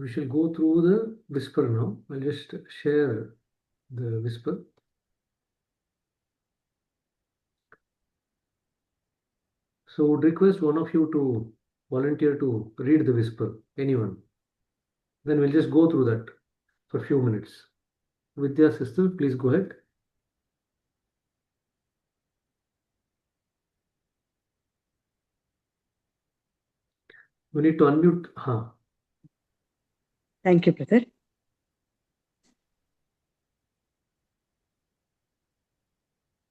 we shall go through the whisper now. I'll just share the whisper. So would request one of you to volunteer to read the whisper, anyone. Then we'll just go through that for a few minutes. Vidya sister, please go ahead. We need to unmute. Thank you, brother.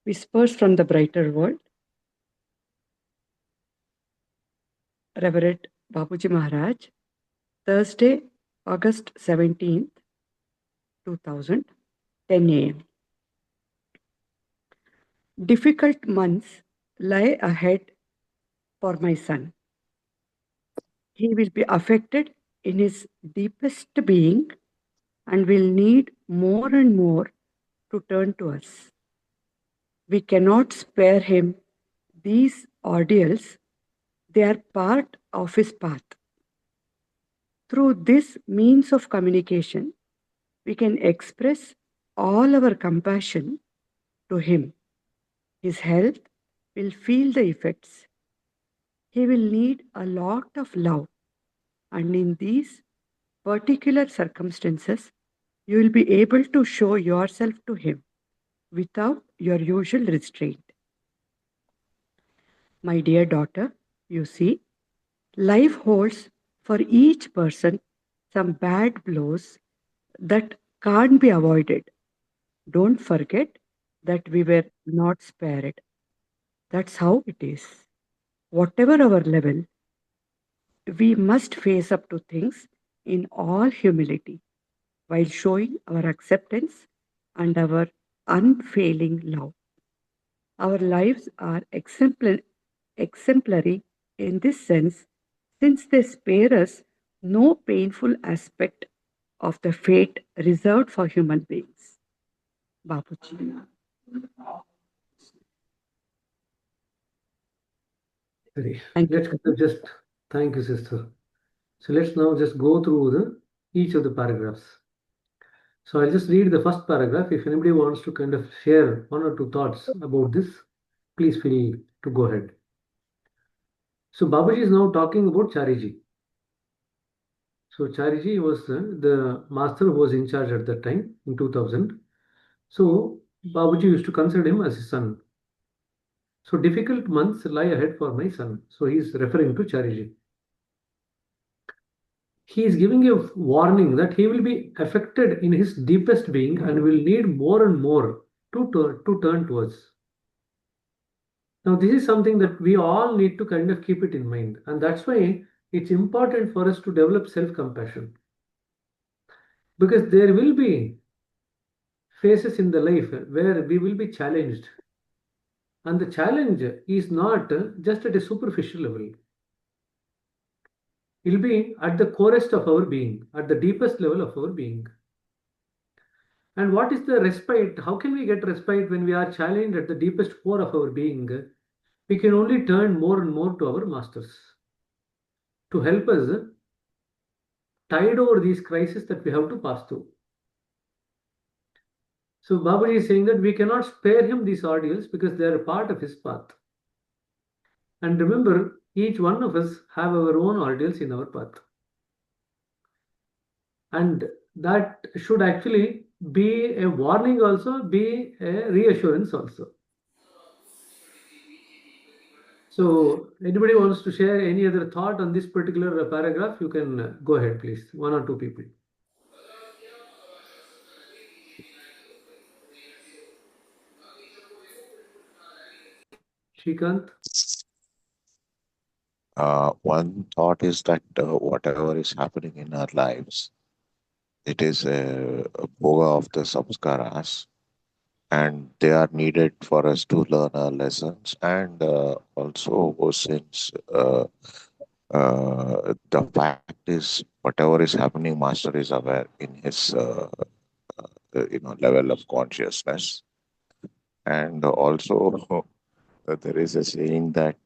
Whispers from the Brighter World. Reverend Babuji Maharaj, Thursday, August 17th, 2000, 10 a.m. Difficult months lie ahead for my son. He will be affected in his deepest being and will need more and more to turn to us. We cannot spare him these ordeals, they are part of his path. Through this means of communication, we can express all our compassion to him. His health will feel the effects. He will need a lot of love, and in these particular circumstances, you will be able to show yourself to him without your usual restraint. My dear daughter, you see, life holds for each person some bad blows that can't be avoided. Don't forget that we were not spared. That's how it is. Whatever our level, we must face up to things in all humility while showing our acceptance and our unfailing love. Our lives are exemplary in this sense since they spare us no painful aspect of the fate reserved for human beings. Babuji. Thank Let's you. just thank you, sister. So let's now just go through each of the paragraphs. So I'll just read the first paragraph. If anybody wants to kind of share one or two thoughts about this, please feel to go ahead. So Babaji is now talking about Chariji. So Chariji was the master who was in charge at that time in 2000. So Babaji used to consider him as his son. So difficult months lie ahead for my son. So he is referring to Chariji. He is giving a warning that he will be affected in his deepest being and will need more and more to turn towards. Now, this is something that we all need to kind of keep it in mind. And that's why it's important for us to develop self compassion. Because there will be phases in the life where we will be challenged. And the challenge is not just at a superficial level, it will be at the corest of our being, at the deepest level of our being. And what is the respite? How can we get respite when we are challenged at the deepest core of our being? We can only turn more and more to our masters to help us tide over these crises that we have to pass through. So Babaji is saying that we cannot spare him these ordeals because they are a part of his path. And remember, each one of us have our own ordeals in our path. And that should actually be a warning also, be a reassurance also. So anybody wants to share any other thought on this particular paragraph, you can go ahead, please. One or two people. Shrikant? One thought is that whatever is happening in our lives, it is a bhoga of the samskaras, and they are needed for us to learn our lessons. And also, since the fact is, whatever is happening, Master is aware in his level of consciousness, and also there is a saying that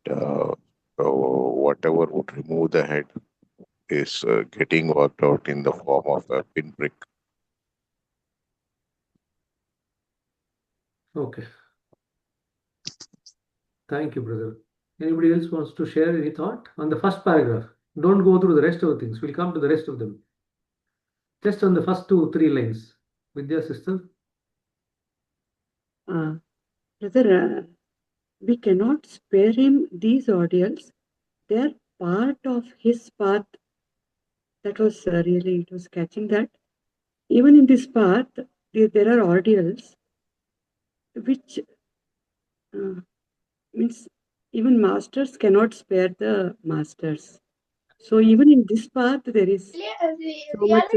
whatever would remove the head is getting worked out in the form of a pinprick. Okay. Thank you, brother. Anybody else wants to share any thought on the first paragraph? Don't go through the rest of the things. We'll come to the rest of them. Just on the first two, three lines. Vidya, sister. Brother, we cannot spare him these ordeals. They are part of his path. That was really, it was catching that. Even in this path, there are ordeals which means even masters cannot spare the masters. So even in this path, there is so much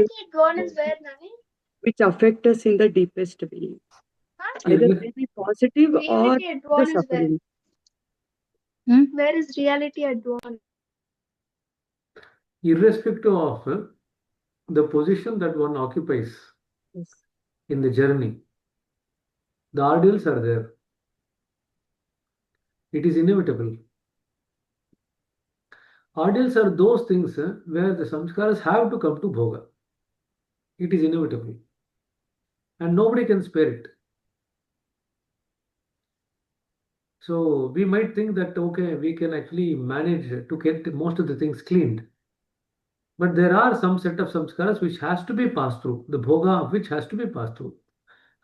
which affect us in the deepest being. Either they be positive or the suffering. Where is reality at one? Irrespective of the position that one occupies Yes. in the journey, the ordeals are there. It is inevitable. Ordeals are those things where the samskaras have to come to bhoga. It is inevitable. And nobody can spare it. So we might think that, okay, we can actually manage to get most of the things cleaned. But there are some set of samskaras which has to be passed through, the bhoga of which has to be passed through.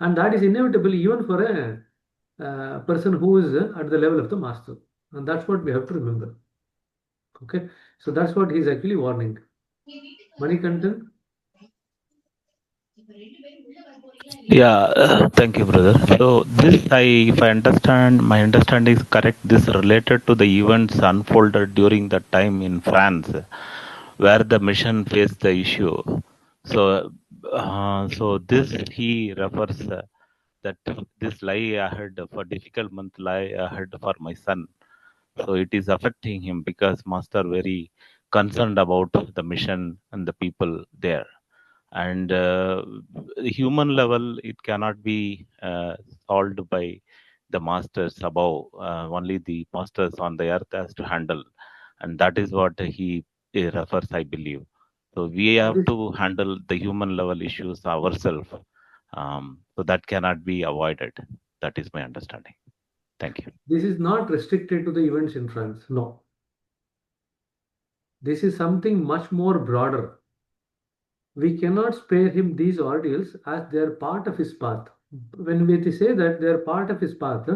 And that is inevitable even for a person who is at the level of the master. And that's what we have to remember. Okay, so that's what he's actually warning. Manikantan? Yeah, thank you, brother. So this, if I understand, my understanding is correct. This related to the events unfolded during the time in France, where the mission faced the issue. So this he refers that this lie ahead for difficult month lie ahead for my son. So it is affecting him because master very concerned about the mission and the people there. And human level, it cannot be solved by the masters above. Only the masters on the earth has to handle, and that is what he refers, I believe. So we have to handle the human level issues ourselves. So that cannot be avoided. That is my understanding. Thank you. This is not restricted to the events in France. No. This is something much more broader. We cannot spare him these ordeals as they are part of his path. When we say that they are part of his path,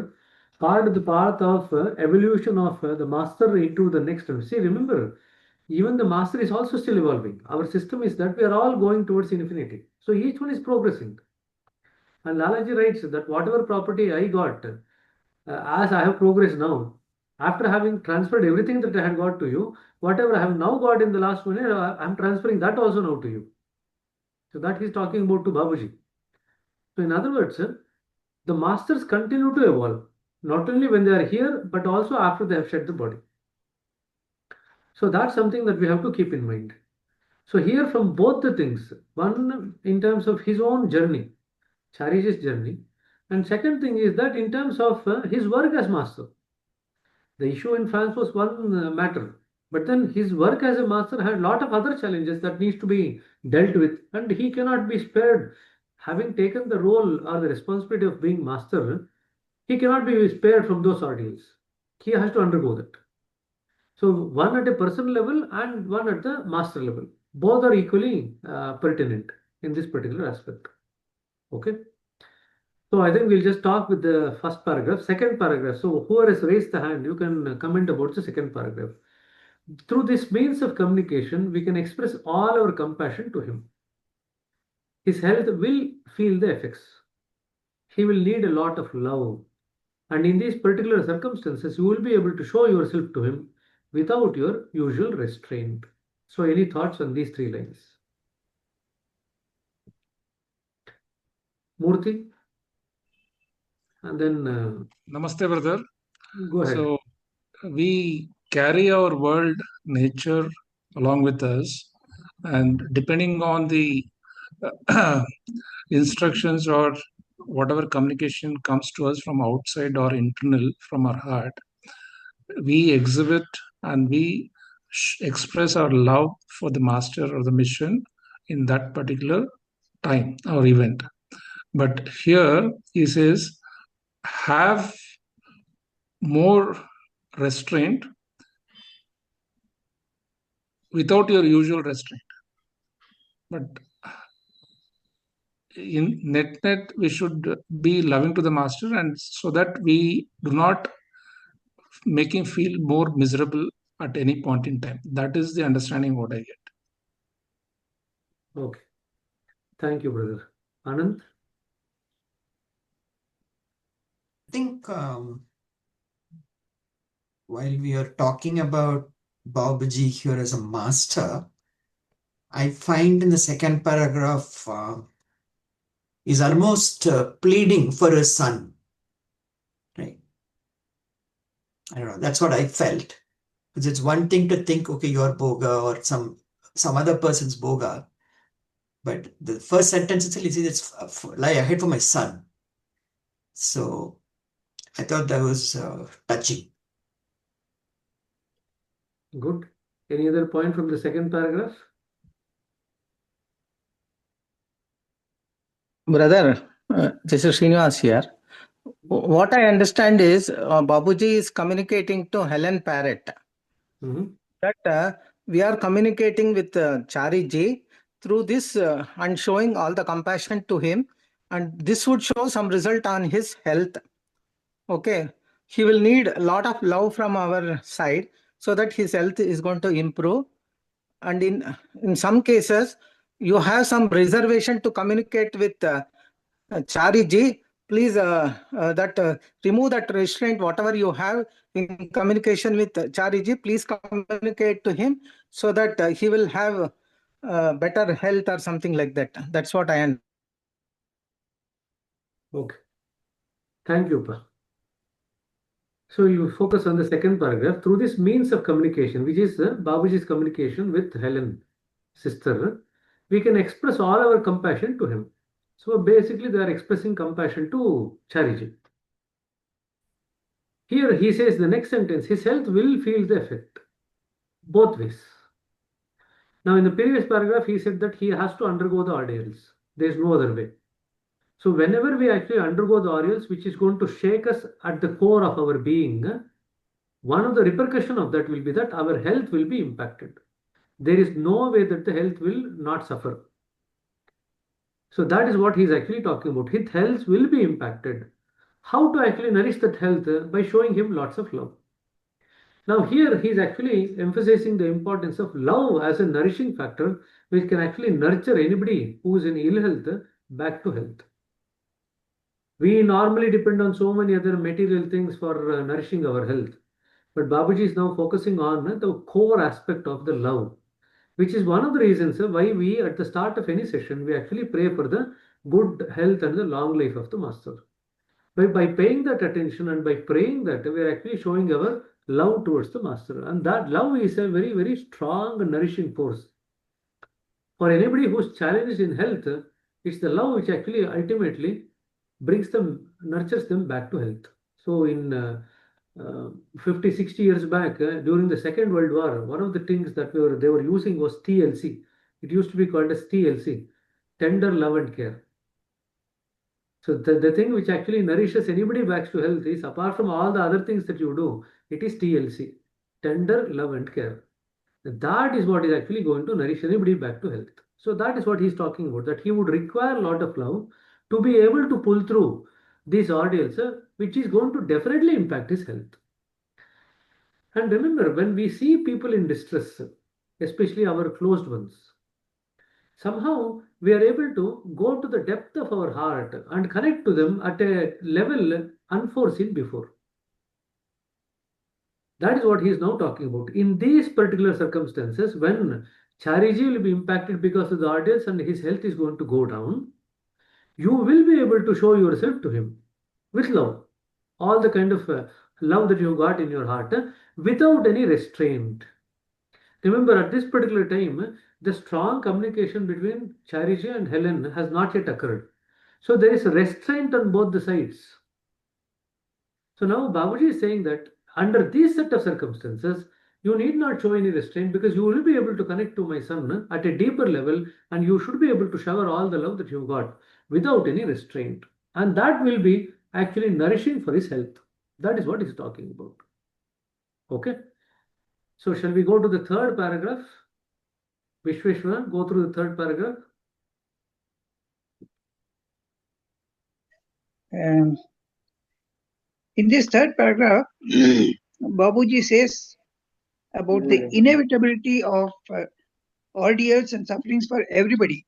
part of the path of evolution of the master into the next one. See, remember, even the master is also still evolving. Our system is that we are all going towards infinity. So each one is progressing. And Lalaji writes that whatever property I got, as I have progressed now, after having transferred everything that I had got to you, whatever I have now got in the last 1 year, I am transferring that also now to you. So that he's talking about to Babuji. So in other words, the masters continue to evolve, not only when they are here, but also after they have shed the body. So that's something that we have to keep in mind. So here from both the things, one in terms of his own journey, Charish's journey, and second thing is that in terms of his work as master. The issue in France was one matter, but then his work as a master had a lot of other challenges that needs to be dealt with, and he cannot be spared. Having taken the role or the responsibility of being master, he cannot be spared from those ordeals. He has to undergo that. So one at a personal level and one at the master level. Both are equally pertinent in this particular aspect. Okay. So I think we'll just talk with the first paragraph. Second paragraph. So whoever has raised the hand, you can comment about the second paragraph. Through this means of communication, we can express all our compassion to him. His health will feel the effects. He will need a lot of love. And in these particular circumstances, you will be able to show yourself to him without your usual restraint. So, any thoughts on these three lines? Murthy? And then Namaste, brother. go ahead. So, we carry our world, nature along with us, and depending on the instructions or whatever communication comes to us from outside or internal from our heart, we exhibit and we express our love for the master or the mission in that particular time or event. But here he says, have more restraint without your usual restraint. But in net, we should be loving to the master, and so that we do not make him feel more miserable at any point in time. That is the understanding what I get. Okay. Thank you, brother. Anand? I think while we are talking about Babaji here as a master, I find in the second paragraph is almost pleading for his son. Right? I don't know. That's what I felt. Because it's one thing to think, okay, you're Boga or some other person's Boga. But the first sentence itself is it's lie ahead for my son. So I thought that was touching. Good. Any other point from the second paragraph? Brother, this is Srinivas here. What I understand is Babuji is communicating to Helen Parrott that we are communicating with Chariji through this and showing all the compassion to him, and this would show some result on his health. Okay, he will need a lot of love from our side so that his health is going to improve. And in some cases, you have some reservation to communicate with Chariji. Please remove that restraint, whatever you have in communication with Chariji, please communicate to him so that he will have better health or something like that. That's what I understand. Okay. Thank you, Pa. So you focus on the second paragraph. Through this means of communication, which is Babuji's communication with Helen, sister, we can express all our compassion to him. So basically, they are expressing compassion to Chariji. Here he says the next sentence, his health will feel the effect, both ways. Now in the previous paragraph, he said that he has to undergo the ordeals. There is no other way. So whenever we actually undergo the ordeals, which is going to shake us at the core of our being, one of the repercussions of that will be that our health will be impacted. There is no way that the health will not suffer. So that is what he's actually talking about. His health will be impacted. How to actually nourish that health? By showing him lots of love. Now here he's actually emphasizing the importance of love as a nourishing factor, which can actually nurture anybody who is in ill health back to health. We normally depend on so many other material things for nourishing our health. But Babaji is now focusing on the core aspect of the love, which is one of the reasons why we, at the start of any session, we actually pray for the good health and the long life of the master. By paying that attention and by praying that, we are actually showing our love towards the master. And that love is a very, very strong and nourishing force. For anybody who's challenged in health, it's the love which actually ultimately brings them, nurtures them back to health. So in 50, 60 years back, during the Second World War, one of the things that they were using was TLC. It used to be called as TLC, tender love and care. So the thing which actually nourishes anybody back to health is, apart from all the other things that you do, it is TLC, tender love and care. That is what is actually going to nourish anybody back to health. So that is what he's talking about, that he would require a lot of love to be able to pull through these ordeals, which is going to definitely impact his health. And remember, when we see people in distress, especially our closed ones, somehow we are able to go to the depth of our heart and connect to them at a level unforeseen before. That is what he is now talking about. In these particular circumstances, when Chariji will be impacted because of the ordeals and his health is going to go down, you will be able to show yourself to him with love. All the kind of love that you got in your heart without any restraint. Remember, at this particular time, the strong communication between Chariji and Helen has not yet occurred. So there is a restraint on both the sides. So now Babaji is saying that under these set of circumstances, You need not show any restraint because you will be able to connect to my son at a deeper level, and you should be able to shower all the love that you got without any restraint. And that will be actually nourishing for his health. That is what he's talking about. Okay. So shall we go to the third paragraph? Vishweshwar, go through the third paragraph. In this third paragraph, Babuji says about the inevitability of ordeals and sufferings for everybody,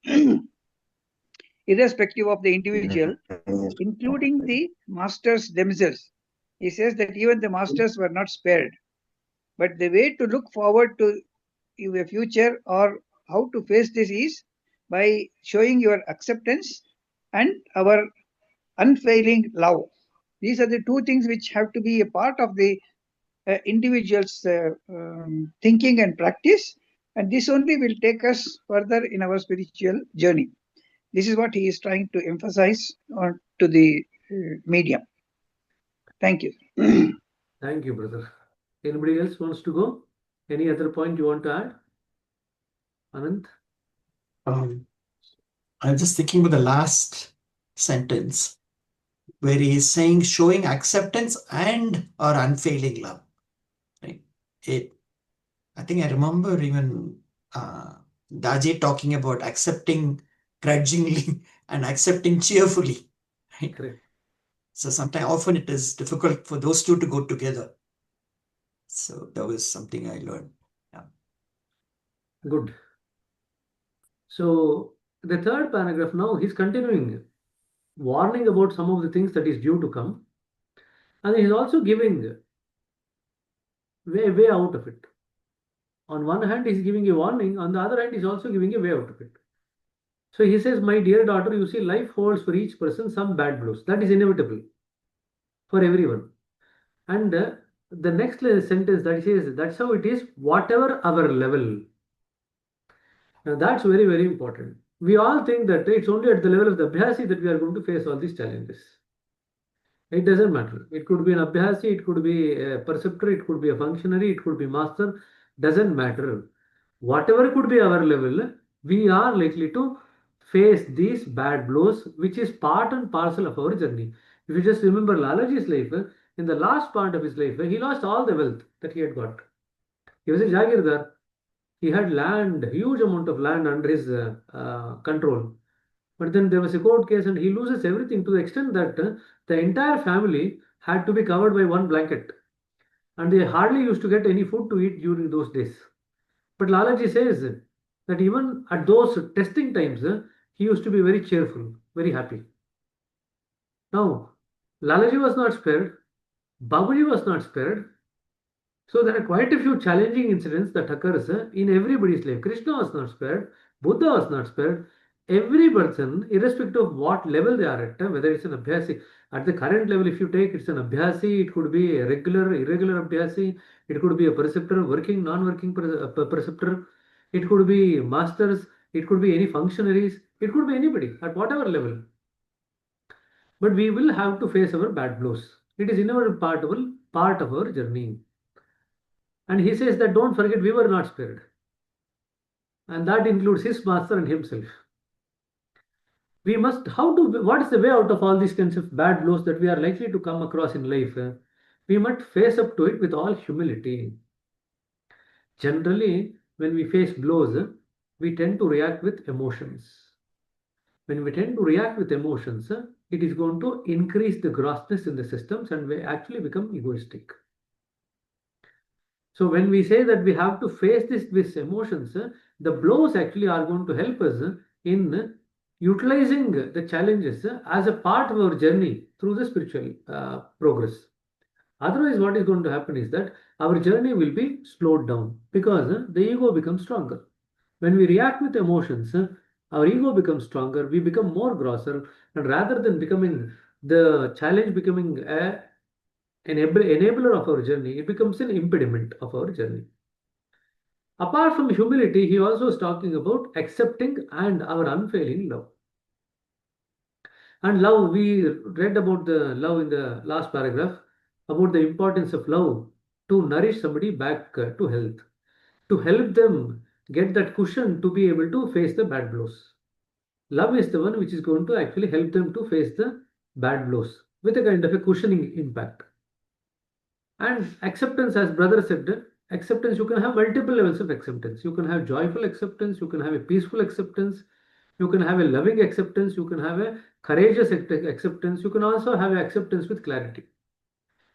irrespective of the individual, including the masters themselves. He says that even the masters were not spared. But the way to look forward to a future or how to face this is by showing your acceptance and our unfailing love. These are the two things which have to be a part of the individual's thinking and practice, and this only will take us further in our spiritual journey. This is what he is trying to emphasize on to the medium. Thank you. Thank you, brother. Anybody else wants to go? Any other point you want to add? Anand? I'm just thinking about the last sentence where he is saying showing acceptance and our unfailing love. Right? I think I remember even Daje talking about accepting grudgingly and accepting cheerfully. Right? Correct. So sometimes, often it is difficult for those two to go together. So that was something I learned. Yeah. Good. So the third paragraph now, he's continuing, warning about some of the things that is due to come. And he's also giving way out of it. On one hand, he's giving a warning. On the other hand, he's also giving a way out of it. So he says, my dear daughter, you see, life holds for each person some bad blows. That is inevitable for everyone. And the next sentence that says, that's how it is, whatever our level. Now that's very, very important. We all think that it's only at the level of the Abhyasi that we are going to face all these challenges. It doesn't matter. It could be an Abhyasi, it could be a preceptor, it could be a functionary, it could be master. Doesn't matter. Whatever could be our level, we are likely to face these bad blows, which is part and parcel of our journey. If you just remember Lalaji's life, in the last part of his life, he lost all the wealth that he had got. He was a Jagirdar. He had land, huge amount of land under his control. But then there was a court case and he loses everything to the extent that the entire family had to be covered by one blanket. And they hardly used to get any food to eat during those days. But Lalaji says that even at those testing times, he used to be very cheerful, very happy. Now, Lalaji was not spared, Babuji was not spared. So there are quite a few challenging incidents that occurs in everybody's life. Krishna was not spared, Buddha was not spared. Every person, irrespective of what level they are at, whether it's an abhyasi, at the current level, if you take it's an abhyasi, it could be a regular, irregular abhyasi, it could be a preceptor, working, non-working preceptor, it could be masters, it could be any functionaries, it could be anybody at whatever level. But we will have to face our bad blows. It is inevitable part of our journey. And he says that don't forget we were not spared. And that includes his master and himself. We must, what is the way out of all these kinds of bad blows that we are likely to come across in life? We must face up to it with all humility. Generally, when we face blows, we tend to react with emotions. When we tend to react with emotions, it is going to increase the grossness in the systems and we actually become egoistic. So when we say that we have to face this with emotions, the blows actually are going to help us in utilizing the challenges as a part of our journey through the spiritual progress. Otherwise, what is going to happen is that our journey will be slowed down because the ego becomes stronger. When we react with emotions, our ego becomes stronger, we become more grosser, and rather than becoming the challenge becoming an enabler of our journey, it becomes an impediment of our journey. Apart from humility, he also is talking about accepting and our unfailing love. And love, we read about the love in the last paragraph, about the importance of love to nourish somebody back to health, to help them get that cushion to be able to face the bad blows. Love is the one which is going to actually help them to face the bad blows with a kind of a cushioning impact. And acceptance, as brother said, acceptance, you can have multiple levels of acceptance. You can have joyful acceptance, you can have a peaceful acceptance, you can have a loving acceptance, you can have a courageous acceptance, you can also have acceptance with clarity.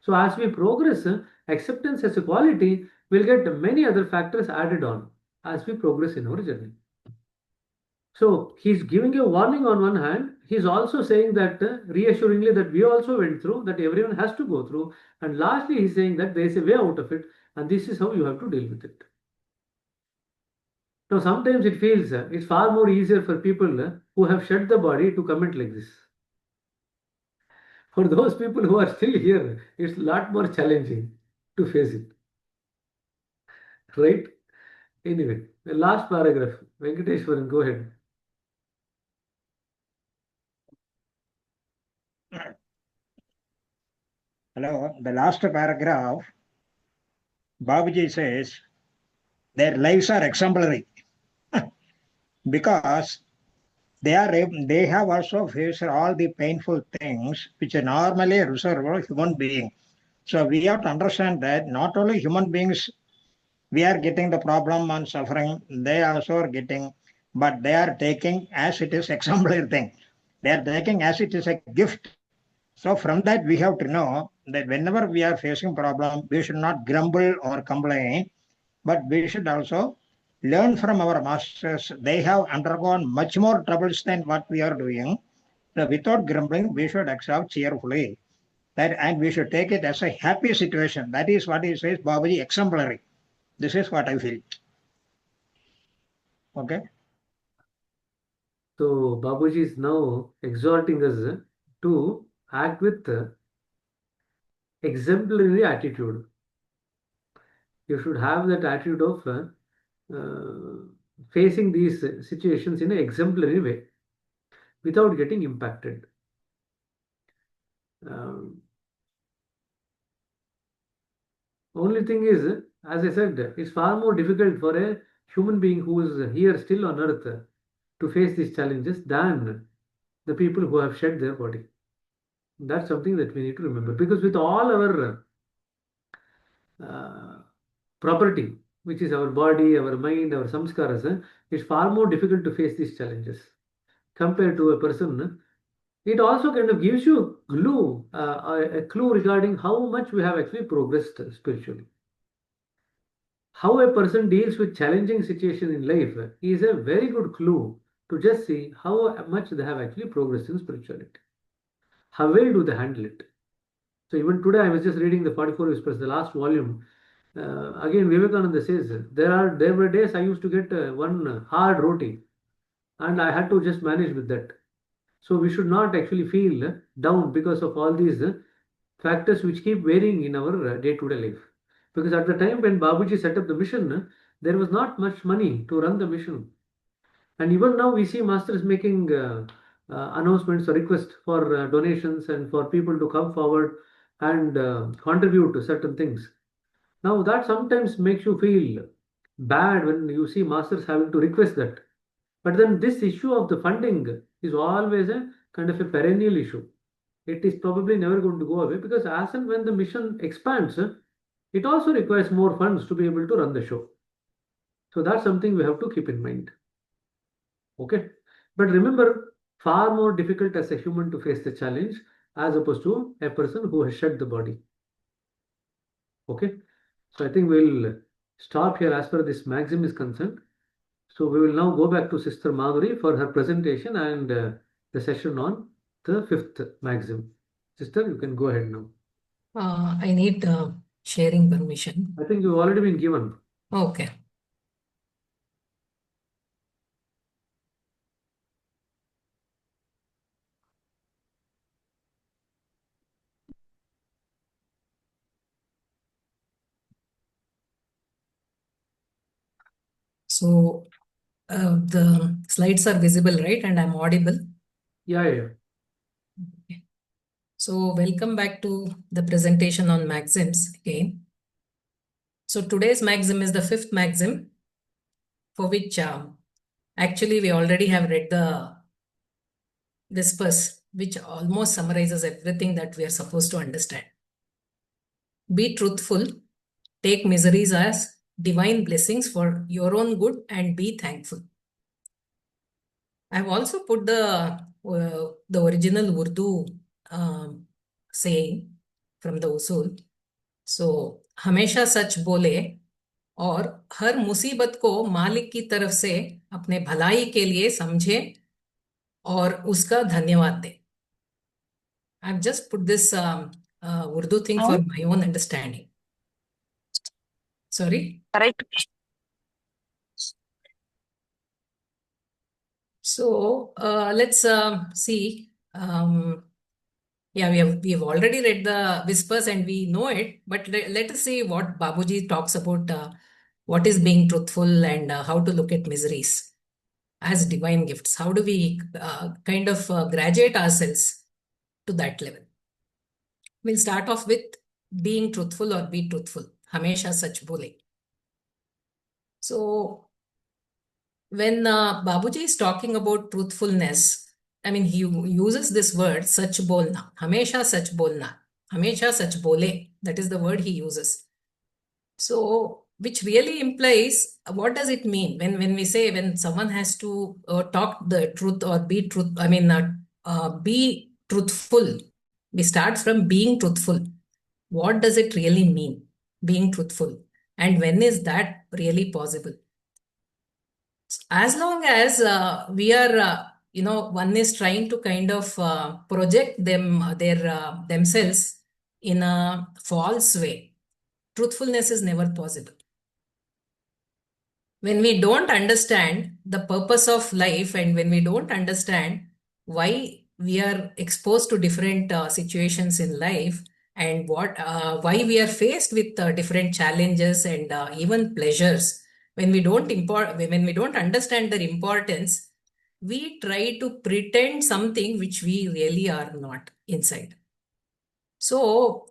So as we progress, acceptance as a quality will get many other factors added on as we progress in our journey. So he's giving a warning on one hand. He's also saying that reassuringly that we also went through, that everyone has to go through. And lastly, he's saying that there is a way out of it, and this is how you have to deal with it. Now, sometimes it feels it's far more easier for people who have shed the body to comment like this. For those people who are still here, it's a lot more challenging to face it. Right? Anyway, the last paragraph. Venkateshwaran, go ahead. Hello, the last paragraph, Babuji says, their lives are exemplary because they have also faced all the painful things which are normally reserved for human being. So we have to understand that not only human beings we are getting the problem and suffering, they also are getting, but they are taking as it is exemplary thing. They are taking as it is a gift. So from that we have to know that whenever we are facing problem, we should not grumble or complain, but we should also learn from our masters. They have undergone much more troubles than what we are doing. So without grumbling, we should accept cheerfully. That, and we should take it as a happy situation. That is what he says, Babaji, exemplary. This is what I feel. Okay. So Babuji is now exhorting us to act with exemplary attitude. You should have that attitude of facing these situations in an exemplary way without getting impacted. Only thing is, as I said, it's far more difficult for a human being who is here still on earth to face these challenges than the people who have shed their body. That's something that we need to remember, because with all our property, which is our body, our mind, our samskaras, it's far more difficult to face these challenges compared to a person. It also kind of gives you a clue regarding how much we have actually progressed spiritually. How a person deals with challenging situations in life is a very good clue to just see how much they have actually progressed in spirituality. How well do they handle it? So even today, I was just reading the 44 Whispers, the last volume. Again, Vivekananda says there were days I used to get one hard roti, and I had to just manage with that. So we should not actually feel down because of all these factors which keep varying in our day-to-day life. Because at the time when Babuji set up the mission, there was not much money to run the mission. And even now we see masters making announcements or requests for donations and for people to come forward and contribute to certain things. Now that sometimes makes you feel bad when you see masters having to request that. But then this issue of the funding is always a kind of a perennial issue. It is probably never going to go away, because as and when the mission expands, it also requires more funds to be able to run the show. So that's something we have to keep in mind. Okay. But remember, far more difficult as a human to face the challenge as opposed to a person who has shed the body. Okay. So I think we'll stop here as far as this maxim is concerned. So we will now go back to Sister Madhuri for her presentation and the session on the fifth maxim. Sister, you can go ahead now. I need sharing permission. I think you've already been given. Okay. So the slides are visible, right? And I'm audible. Yeah. Okay. So welcome back to the presentation on maxims again. So today's maxim is the fifth maxim, for which actually we already have read the Whispers, which almost summarizes everything that we are supposed to understand. Be truthful, take miseries as divine blessings for your own good, and be thankful. I've also put the original Urdu saying from the usul. So, हमेशा सच बोले और हर मुसीबत को मालिक की तरफ से अपने भलाई के लिए समझे और उसका धन्यवाद दे. I've just put this Urdu thing for my own understanding. Sorry? Correct. So let's see. Yeah, we have already read the Whispers and we know it, but let us see what Babuji talks about what is being truthful and how to look at miseries as divine gifts. How do we kind of graduate ourselves to that level? We'll start off with being truthful or be truthful. Hamesha sach bole. So when Babuji is talking about truthfulness, I mean, he uses this word, sach bolna, hamesha sach bolna, hamesha sach bole. That is the word he uses. So, which really implies, what does it mean when we say, when someone has to talk the truth or be truth, I mean, be truthful. We start from being truthful. What does it really mean, being truthful? And when is that really possible? As long as we are, one is trying to kind of project themselves in a false way, truthfulness is never possible. When we don't understand the purpose of life and when we don't understand why we are exposed to different situations in life and why we are faced with different challenges and even pleasures, when we don't understand their importance, we try to pretend something which we really are not inside. So,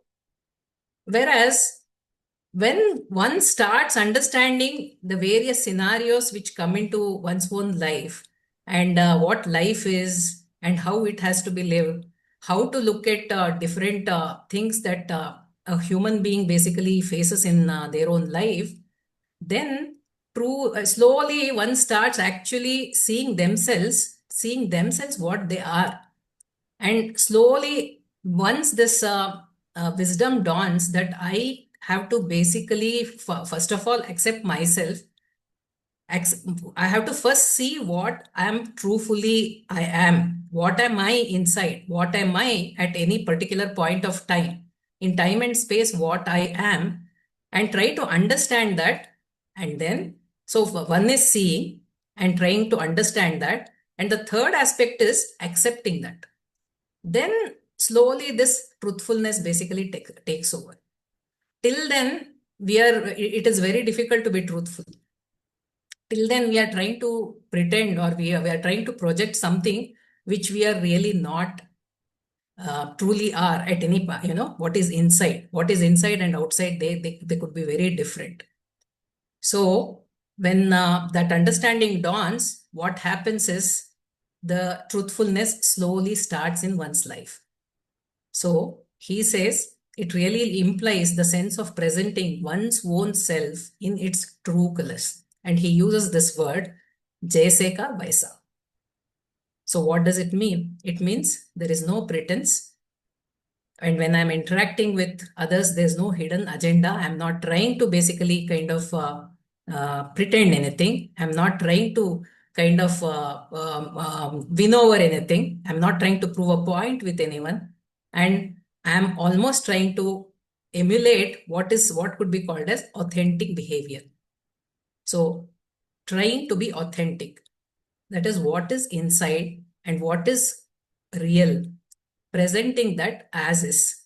whereas when one starts understanding the various scenarios which come into one's own life and what life is and how it has to be lived, how to look at different things that a human being basically faces in their own life, then slowly one starts actually seeing themselves what they are. And slowly, once this wisdom dawns that I have to basically, first of all, accept myself. I have to first see what I am truthfully I am. What am I inside? What am I at any particular point of time? In time and space, what I am, and try to understand that. And then, so one is seeing and trying to understand that. And the third aspect is accepting that. Then slowly this truthfulness basically takes over. Till then, it is very difficult to be truthful. Till then, we are trying to pretend or we are trying to project something which we are really not truly are at any, what is inside and outside, they could be very different. So when that understanding dawns, what happens is the truthfulness slowly starts in one's life. So he says it really implies the sense of presenting one's own self in its true colors. And he uses this word, Jaise ka vaisa. So what does it mean? It means there is no pretense. And when I'm interacting with others, there's no hidden agenda. I'm not trying to basically kind of pretend anything. I'm not trying to kind of win over anything. I'm not trying to prove a point with anyone. And I'm almost trying to emulate what could be called as authentic behavior. So trying to be authentic. That is what is inside and what is real. Presenting that as is.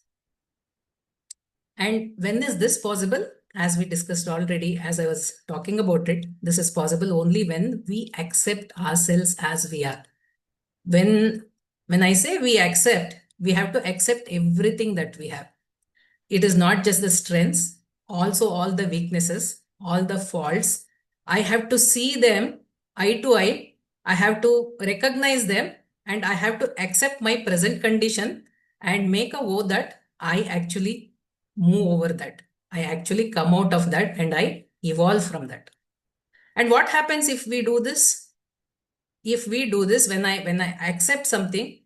And when is this possible? As we discussed already, as I was talking about it, this is possible only when we accept ourselves as we are. When I say we accept, we have to accept everything that we have. It is not just the strengths, also all the weaknesses, all the faults. I have to see them eye to eye. I have to recognize them, and I have to accept my present condition and make a vow that I actually move over that. I actually come out of that and I evolve from that. And what happens if we do this? If we do this, when I accept something,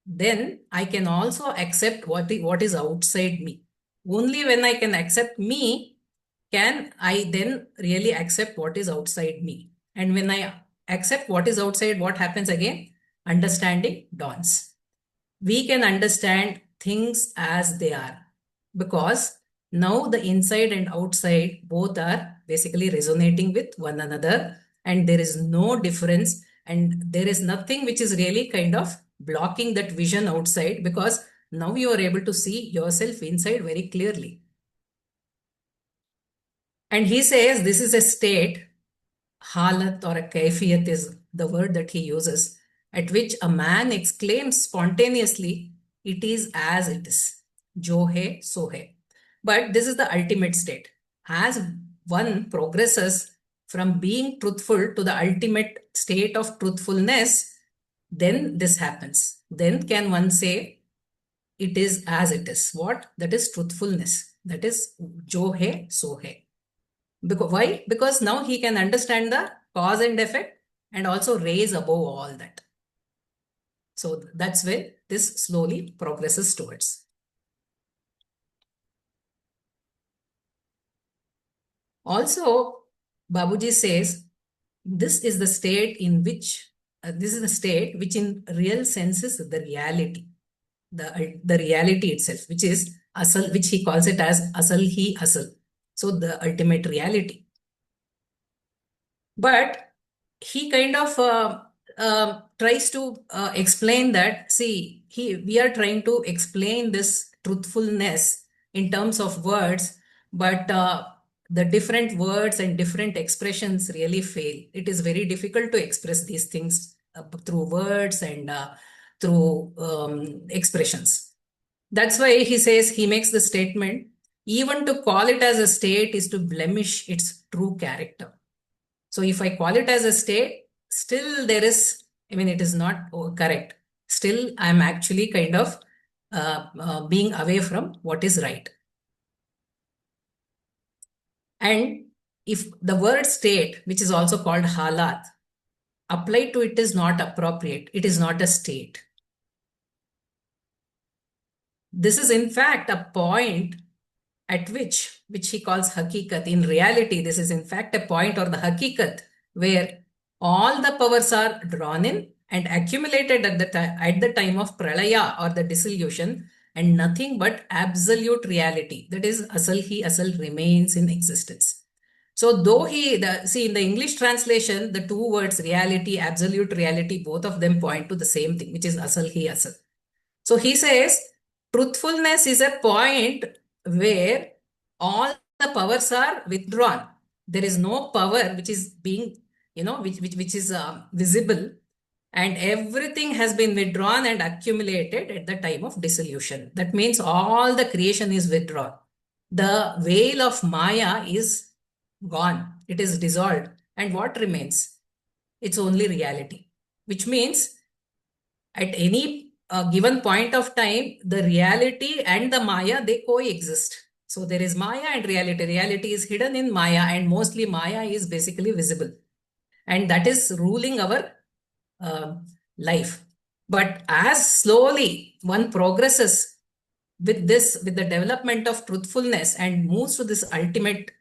then I can also accept what is outside me. Only when I can accept me, can I then really accept what is outside me. And when I accept what is outside, what happens again? Understanding dawns. We can understand things as they are, because now the inside and outside both are basically resonating with one another, and there is no difference, and there is nothing which is really kind of blocking that vision outside, because now you are able to see yourself inside very clearly. And he says this is a state, halat or a kaifiyat is the word that he uses, at which a man exclaims spontaneously, it is as it is. Jo hai, so hai. But this is the ultimate state. As one progresses from being truthful to the ultimate state of truthfulness, then this happens. Then can one say, it is as it is. What? That is truthfulness. That is jo hai, so hai. Because, why? Because now he can understand the cause and effect and also raise above all that. So that's where this slowly progresses towards. Also, Babuji says, this is the state in which, this is the state which in real sense is the reality. The reality itself, which is asal, which he calls it as asal hi asal. So the ultimate reality. But he kind of tries to explain that, see, we are trying to explain this truthfulness in terms of words, but the different words and different expressions really fail. It is very difficult to express these things through words and through expressions. That's why he says, he makes the statement, even to call it as a state is to blemish its true character. So if I call it as a state, still there is, it is not correct. Still, I'm actually kind of being away from what is right. And if the word state, which is also called halat, applied to it is not appropriate. It is not a state. This is in fact a point at which he calls hakikat. In reality, this is in fact a point, or the hakikat, where all the powers are drawn in and accumulated at the time of pralaya or the dissolution, and nothing but absolute reality, that is asal hi asal, remains in existence. So though see in the English translation, the two words reality, absolute reality, both of them point to the same thing, which is asal hi asal. So he says truthfulness is a point where all the powers are withdrawn. There is no power which is being, which is visible, and everything has been withdrawn and accumulated at the time of dissolution. That means all the creation is withdrawn. The veil of Maya is gone. It is dissolved. And what remains? It's only reality, which means at any given point of time, the reality and the Maya, they coexist. So there is Maya and reality. Reality is hidden in Maya, and mostly Maya is basically visible. And that is ruling our life. But as slowly one progresses with the development of truthfulness and moves to this ultimate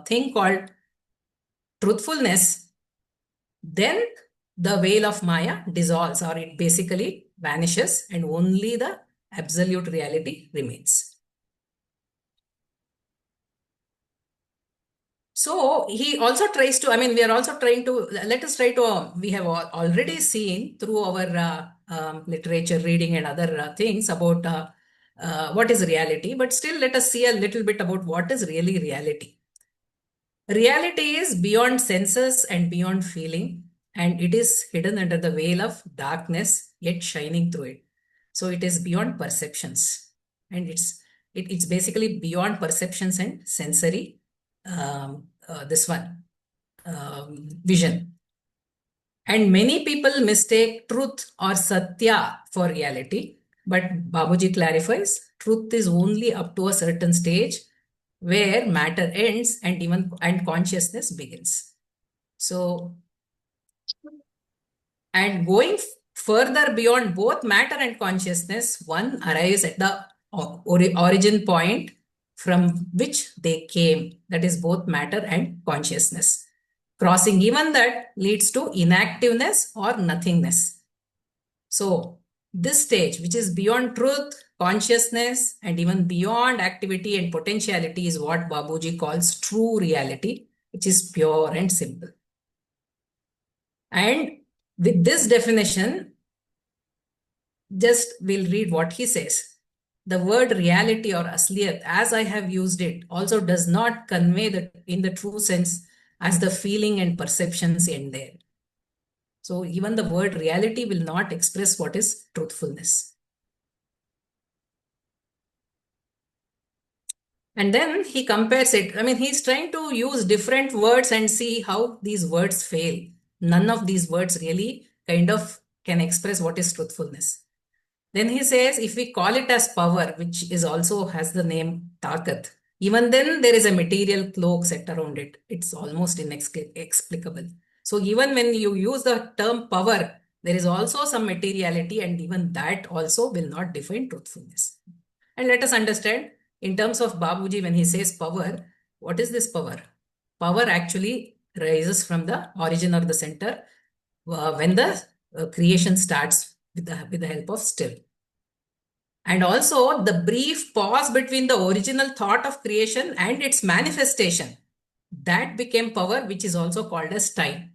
thing called truthfulness, then the veil of Maya dissolves, or it basically vanishes, and only the absolute reality remains. So he also tries to, we are also trying to, we have already seen through our literature reading and other things about what is reality, but still let us see a little bit about what is really reality. Reality is beyond senses and beyond feeling, and it is hidden under the veil of darkness, yet shining through it. So it is beyond perceptions, and it's it's basically beyond perceptions and sensory, vision. And many people mistake truth or satya for reality. But Babuji clarifies, truth is only up to a certain stage where matter ends and consciousness begins. So, and going further beyond both matter and consciousness, one arrives at the origin point from which they came, that is both matter and consciousness. Crossing even that leads to inactiveness or nothingness. So this stage, which is beyond truth, consciousness, and even beyond activity and potentiality, is what Babuji calls true reality, which is pure and simple. And with this definition, just we'll read what he says. The word reality or asliyat, as I have used it, also does not convey in the true sense as the feeling and perceptions end there. So even the word reality will not express what is truthfulness. And then he compares it. I mean, he's trying to use different words and see how these words fail. None of these words really kind of can express what is truthfulness. Then he says, if we call it as power, which is also has the name takat, even then there is a material cloak set around it. It's almost inexplicable. So even when you use the term power, there is also some materiality, and even that also will not define truthfulness. And let us understand, in terms of Babuji, when he says power, what is this power? Power actually rises from the origin or the center when the creation starts with the help of still. And also the brief pause between the original thought of creation and its manifestation, that became power, which is also called as time.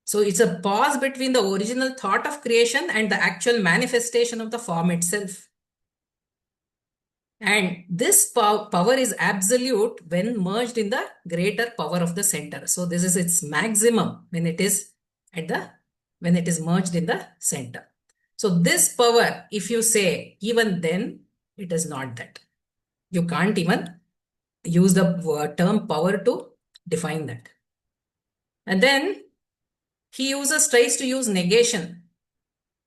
So it's a pause between the original thought of creation and the actual manifestation of the form itself. And this power is absolute when merged in the greater power of the center. So this is its maximum when it is merged in the center. So this power, if you say even then, it is not that. You can't even use the term power to define that. And then he tries to use negation.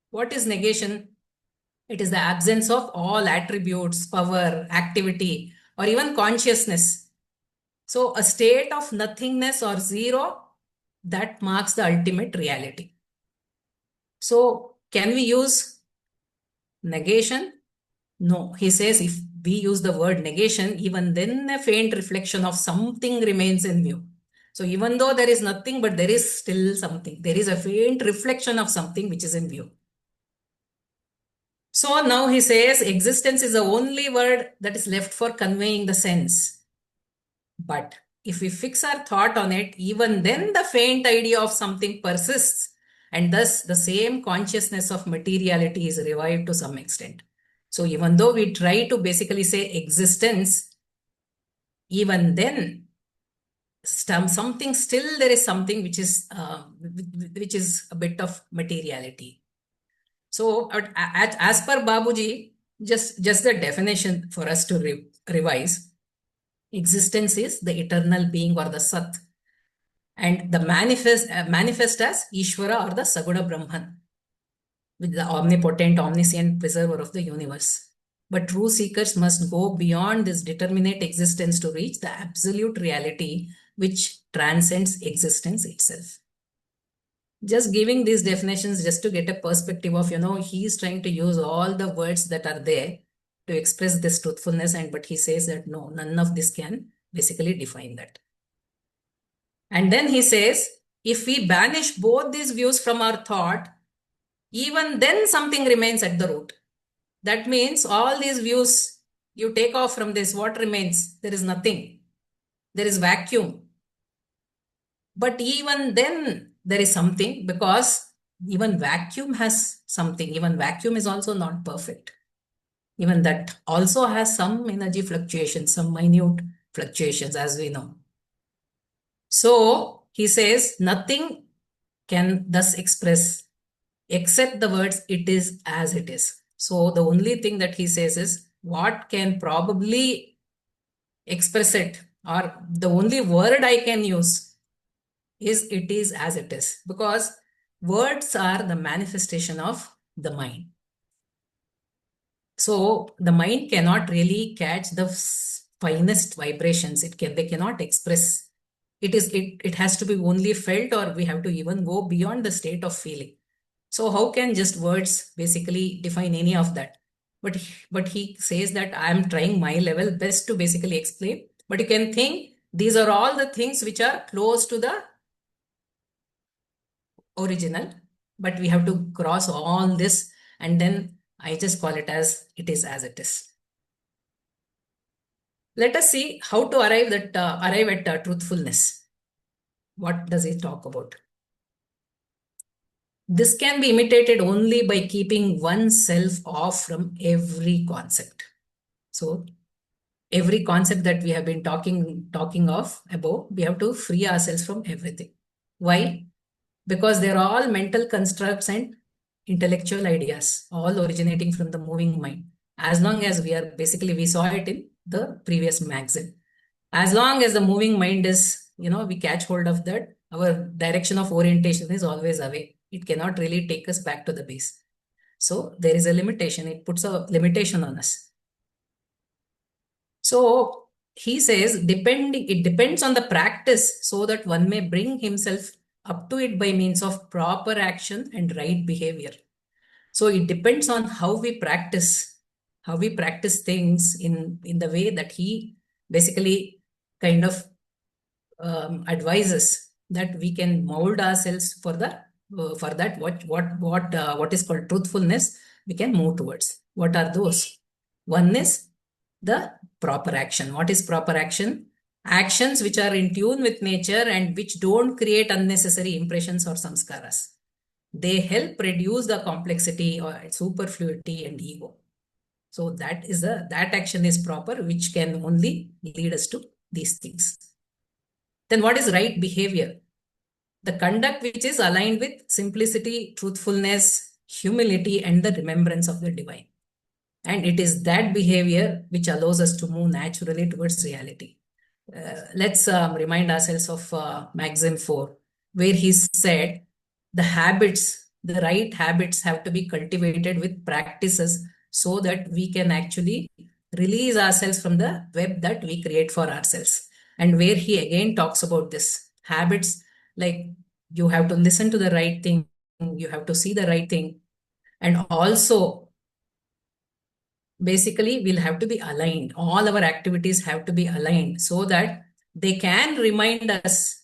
What is negation? It is the absence of all attributes, power, activity, or even consciousness. So a state of nothingness or zero, that marks the ultimate reality. So can we use negation? No. He says if we use the word negation, even then a faint reflection of something remains in view. So even though there is nothing, but there is still something. There is a faint reflection of something which is in view. So now he says existence is the only word that is left for conveying the sense. But if we fix our thought on it, even then the faint idea of something persists, and thus the same consciousness of materiality is revived to some extent. So even though we try to basically say existence, even then something still there is something which is a bit of materiality. So as per Babuji, just the definition for us to revise, existence is the eternal being or the Sat, and the manifest as Ishvara or the Saguna Brahman, with the omnipotent, omniscient preserver of the universe. But true seekers must go beyond this determinate existence to reach the absolute reality which transcends existence itself. Just giving these definitions just to get a perspective of, he's trying to use all the words that are there to express this truthfulness, but he says that no, none of this can basically define that. And then he says, if we banish both these views from our thought, even then something remains at the root. That means all these views you take off from this, what remains? There is nothing. There is vacuum. But even then there is something, because even vacuum has something. Even vacuum is also not perfect. Even that also has some energy fluctuations, some minute fluctuations, as we know. So he says nothing can thus express except the words it is as it is. So the only thing that he says is what can probably express it, or the only word I can use is it is as it is, because words are the manifestation of the mind. So the mind cannot really catch the finest vibrations. They cannot express. It has to be only felt, or we have to even go beyond the state of feeling. So how can just words basically define any of that? But he says that I am trying my level best to basically explain. But you can think these are all the things which are close to the original, but we have to cross all this, and then I just call it as it is as it is. Let us see how to arrive at truthfulness. What does he talk about? This can be imitated only by keeping oneself off from every concept. So every concept that we have been talking of above, we have to free ourselves from everything. Why? Because they're all mental constructs and intellectual ideas, all originating from the moving mind. As long as we saw it in the previous maxim. As long as the moving mind is, we catch hold of that, our direction of orientation is always away. It cannot really take us back to the base. So there is a limitation. It puts a limitation on us. So he says, it depends on the practice, so that one may bring himself up to it by means of proper action and right behavior. So it depends on how we practice things in the way that he basically kind of advises, that we can mold ourselves for that what is called truthfulness, we can move towards. What are those? One is the proper action. What is proper action? Actions which are in tune with nature and which don't create unnecessary impressions or samskaras. They help reduce the complexity or superfluity and ego. So that action is proper, which can only lead us to these things. Then what is right behavior? The conduct which is aligned with simplicity, truthfulness, humility, and the remembrance of the divine. And it is that behavior which allows us to move naturally towards reality. Let's remind ourselves of Maxim 4, where he said the right habits have to be cultivated with practices, so that we can actually release ourselves from the web that we create for ourselves. And where he again talks about this habits, like you have to listen to the right thing, you have to see the right thing, and also basically we'll have to be aligned. All our activities have to be aligned so that they can remind us.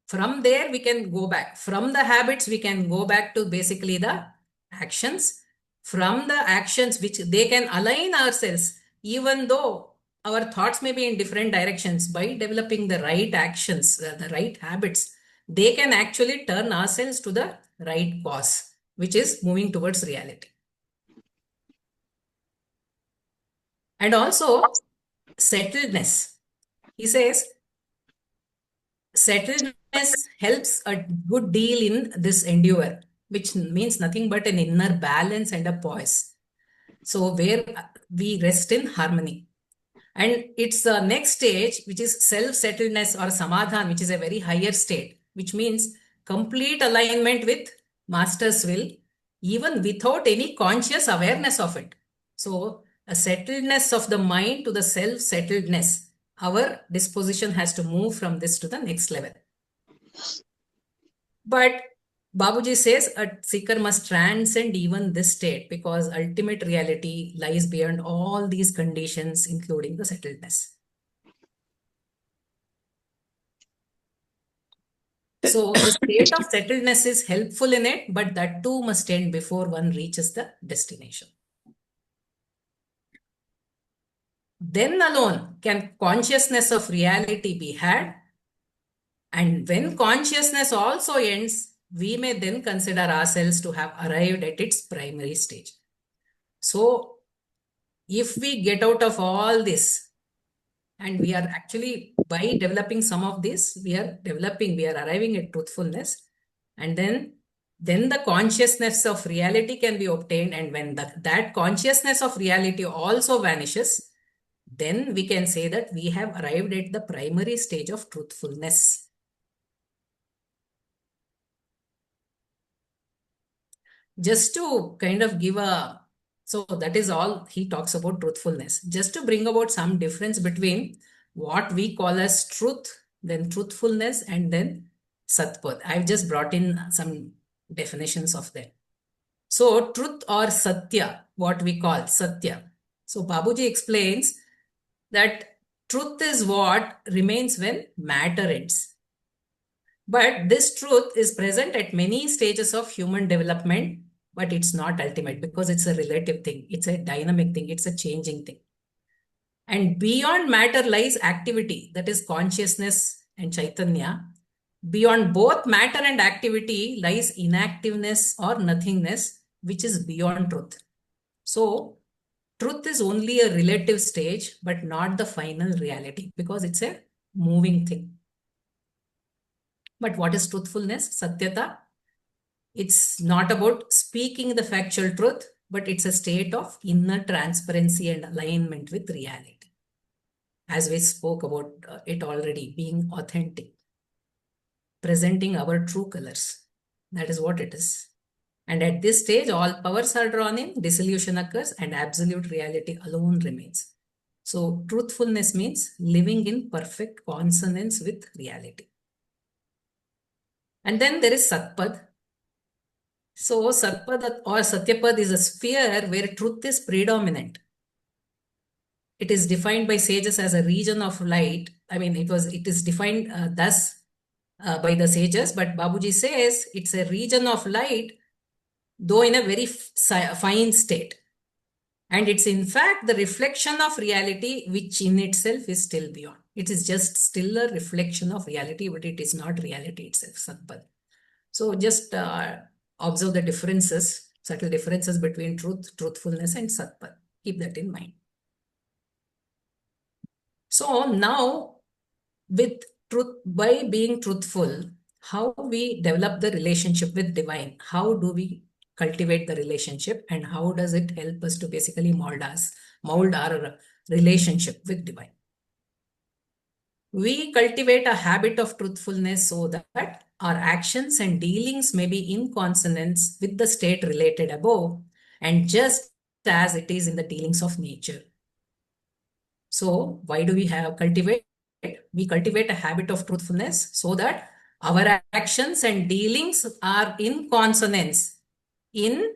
From there, we can go back. From the habits, we can go back to basically the actions. From the actions, which they can align ourselves, even though our thoughts may be in different directions, by developing the right actions, the right habits, they can actually turn ourselves to the right cause, which is moving towards reality. And also settledness. He says, settledness helps a good deal in this endeavor, which means nothing but an inner balance and a poise. So where we rest in harmony. And it's the next stage, which is self-settledness or samadhan, which is a very higher state, which means complete alignment with Master's will, even without any conscious awareness of it. So a settledness of the mind to the self-settledness. Our disposition has to move from this to the next level. But Babuji says a seeker must transcend even this state, because ultimate reality lies beyond all these conditions, including the settledness. So the state of settledness is helpful in it, but that too must end before one reaches the destination. Then alone can consciousness of reality be had. And when consciousness also ends, we may then consider ourselves to have arrived at its primary stage. So if we get out of all this, and we are actually, by developing some of this, we are arriving at truthfulness. And then then the consciousness of reality can be obtained. And when that consciousness of reality also vanishes, then we can say that we have arrived at the primary stage of truthfulness. Just to kind of give a, so that is all he talks about truthfulness. Just to bring about some difference between what we call as truth, then truthfulness, and then satpad. I've just brought in some definitions of that. So truth or satya, what we call satya. So Babuji explains that truth is what remains when matter ends. But this truth is present at many stages of human development, but it's not ultimate because it's a relative thing. It's a dynamic thing. It's a changing thing. And beyond matter lies activity, that is consciousness and Chaitanya. Beyond both matter and activity lies inactiveness or nothingness, which is beyond truth. So truth is only a relative stage, but not the final reality because it's a moving thing. But what is truthfulness? Satyata. It's not about speaking the factual truth, but it's a state of inner transparency and alignment with reality. As we spoke about it already, being authentic, presenting our true colors. That is what it is. And at this stage, all powers are drawn in, dissolution occurs, and absolute reality alone remains. So truthfulness means living in perfect consonance with reality. And then there is Satpad. So Satpad or Satyapad is a sphere where truth is predominant. It is defined by sages as a region of light. I mean, it is defined thus by the sages, but Babuji says it's a region of light, though in a very fine state. And it's in fact the reflection of reality, which in itself is still beyond. It is just still a reflection of reality, but it is not reality itself, Satpad. So just observe the differences, subtle differences between truth, truthfulness, and Satpad. Keep that in mind. So now, with truth, by being truthful, how we develop the relationship with divine? How do we cultivate the relationship, and how does it help us to basically mold our relationship with divine? We cultivate a habit of truthfulness so that our actions and dealings may be in consonance with the state related above, and just as it is in the dealings of nature. So why do we cultivate? We cultivate a habit of truthfulness so that our actions and dealings are in consonance, in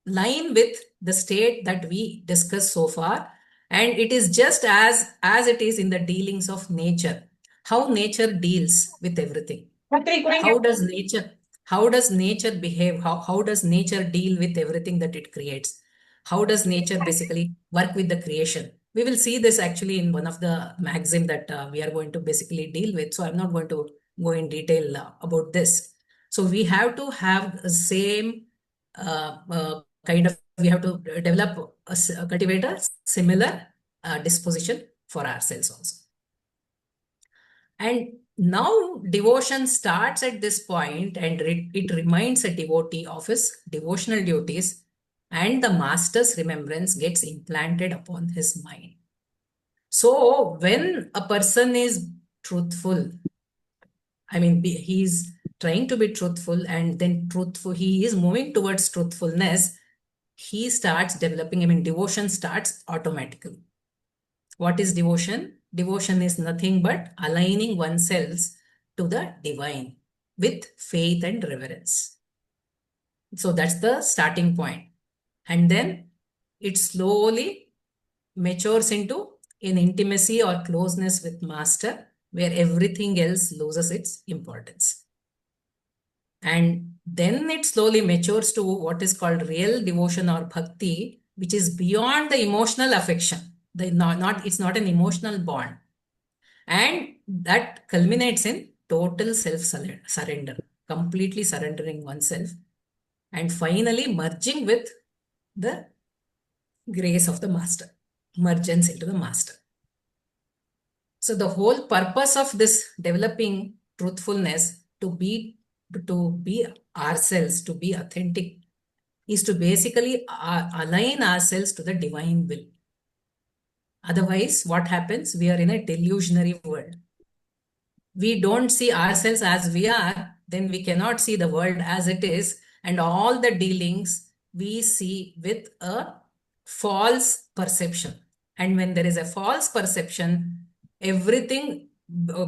line with the state that we discussed so far. And it is just as it is in the dealings of nature. How nature deals with everything. How does nature behave? How does nature deal with everything that it creates? How does nature basically work with the creation? We will see this actually in one of the maxims that we are going to basically deal with. So I'm not going to go in detail about this. So we have to have the same we have to develop, cultivate a similar disposition for ourselves also. And now devotion starts at this point, and it reminds a devotee of his devotional duties, and the master's remembrance gets implanted upon his mind. So when a person is truthful, I mean, he's trying to be truthful, and then he is moving towards truthfulness, he starts developing, devotion starts automatically. What is devotion? Devotion is nothing but aligning oneself to the divine with faith and reverence. So that's the starting point. And then it slowly matures into an intimacy or closeness with Master, where everything else loses its importance. And then it slowly matures to what is called real devotion or bhakti, which is beyond the emotional affection. It's not an emotional bond. And that culminates in total self-surrender, completely surrendering oneself, and finally merging with the grace of the Master, mergence into the Master. So the whole purpose of this developing truthfulness to be to be ourselves, to be authentic, is to basically align ourselves to the divine will. Otherwise, what happens? We are in a delusionary world. We don't see ourselves as we are, then we cannot see the world as it is. And all the dealings we see with a false perception. And when there is a false perception, everything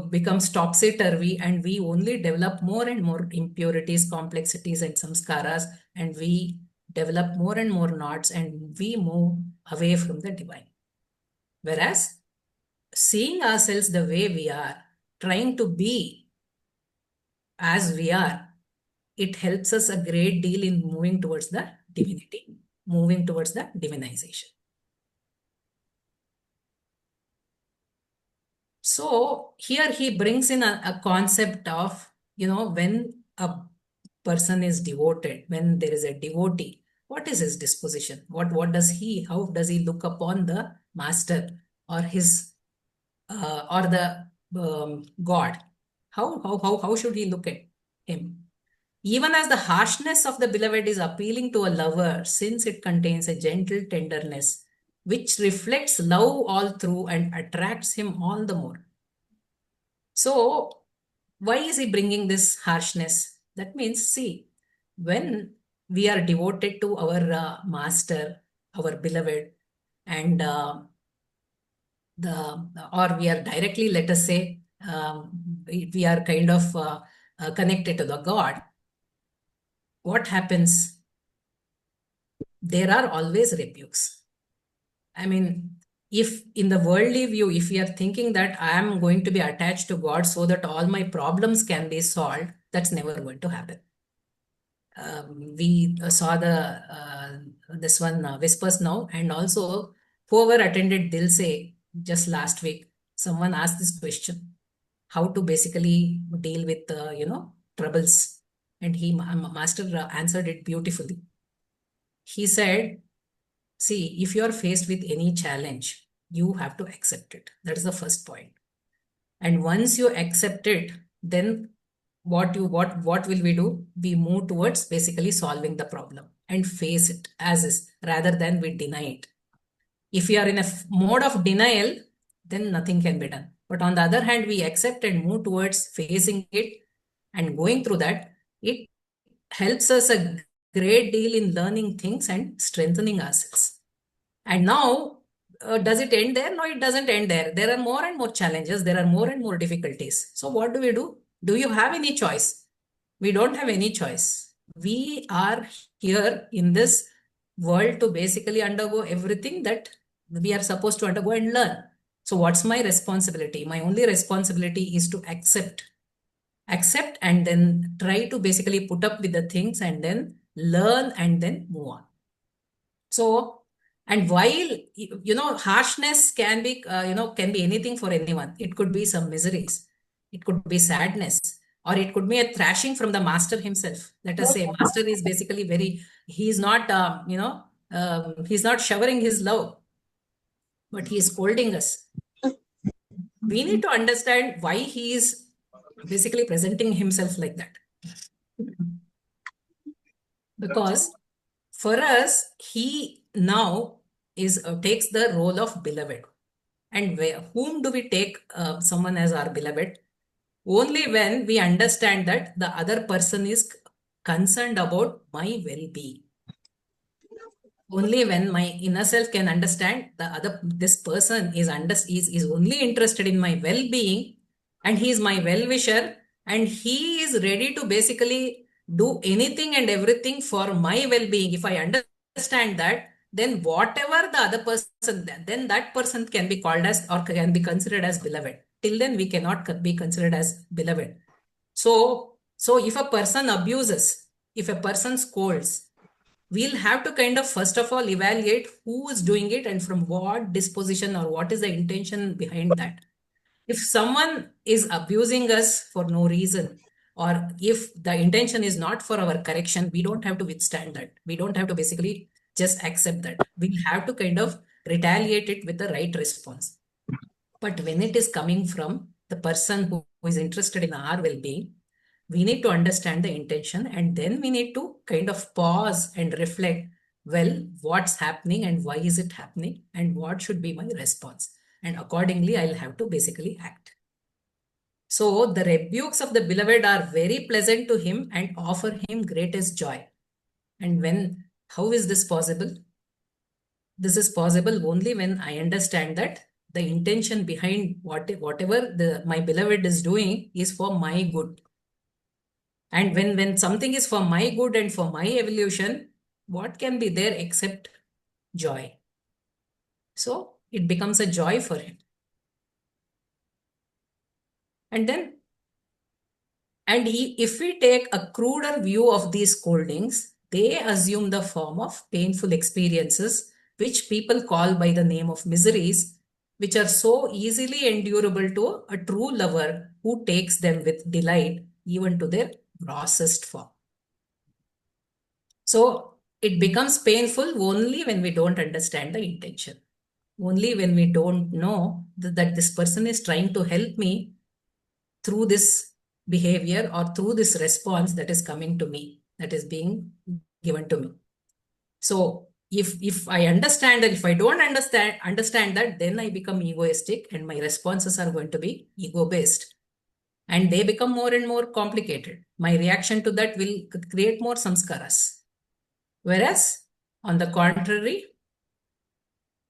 becomes topsy-turvy, and we only develop more and more impurities, complexities, and samskaras, and we develop more and more knots, and we move away from the divine. Whereas seeing ourselves the way we are, trying to be as we are, it helps us a great deal in moving towards the divinity, moving towards the divinization. So here he brings in a concept of, when a person is devoted, when there is a devotee, what is his disposition? How does he look upon the master or his or the God? How should he look at him? Even as the harshness of the beloved is appealing to a lover, since it contains a gentle tenderness, which reflects love all through and attracts him all the more. So, why is he bringing this harshness? That means, see, when we are devoted to our master, our beloved, and or we are directly, let us say, we are kind of connected to the God, what happens? There are always rebukes. I mean, if in the worldly view, if we are thinking that I am going to be attached to God so that all my problems can be solved, that's never going to happen. We saw this one Whispers Now, and also whoever attended Dilse just last week, someone asked this question, how to basically deal with troubles, and master answered it beautifully. He said, see, if you are faced with any challenge, you have to accept it. That is the first point. And once you accept it, then what will we do? We move towards basically solving the problem and face it as is, rather than we deny it. If we are in a mode of denial, then nothing can be done. But on the other hand, we accept and move towards facing it and going through that. It helps us a great deal in learning things and strengthening ourselves. And now, does it end there? No, it doesn't end there. There are more and more challenges. There are more and more difficulties. So what do? Do you have any choice? We don't have any choice. We are here in this world to basically undergo everything that we are supposed to undergo and learn. So what's my responsibility? My only responsibility is to accept and then try to basically put up with the things and then learn and then move on. So, and while, harshness can be, can be anything for anyone. It could be some miseries. It could be sadness, or it could be a thrashing from the master himself. Let us say master is basically he's not, he's not showering his love, but he is scolding us. We need to understand why he is basically presenting himself like that. Because for us, he now takes the role of beloved. And whom do we take someone as our beloved? Only when we understand that the other person is concerned about my well-being. Only when my inner self can understand this person is only interested in my well-being, and he is my well-wisher, and he is ready to basically do anything and everything for my well-being. If I understand that, then whatever the other person, then that person can be called as or can be considered as beloved. Till then, we cannot be considered as beloved. So if a person abuses, if a person scolds, we'll have to kind of first of all evaluate who is doing it and from what disposition or what is the intention behind that. If someone is abusing us for no reason, or if the intention is not for our correction, we don't have to withstand that. We don't have to basically just accept that. We'll have to kind of retaliate it with the right response. But when it is coming from the person who is interested in our well-being, we need to understand the intention, and then we need to kind of pause and reflect, well, what's happening and why is it happening and what should be my response? And accordingly, I'll have to basically act. So the rebukes of the beloved are very pleasant to him and offer him greatest joy. And how is this possible? This is possible only when I understand that the intention behind whatever my beloved is doing is for my good. And when something is for my good and for my evolution, what can be there except joy? So it becomes a joy for him. If we take a cruder view of these scoldings, they assume the form of painful experiences, which people call by the name of miseries, which are so easily endurable to a true lover who takes them with delight, even to their grossest form. So it becomes painful only when we don't understand the intention. Only when we don't know that this person is trying to help me through this behavior or through this response that is coming to me, that is being given to me. So if I understand that, if I don't understand that, then I become egoistic and my responses are going to be ego-based. And they become more and more complicated. My reaction to that will create more samskaras. Whereas, on the contrary,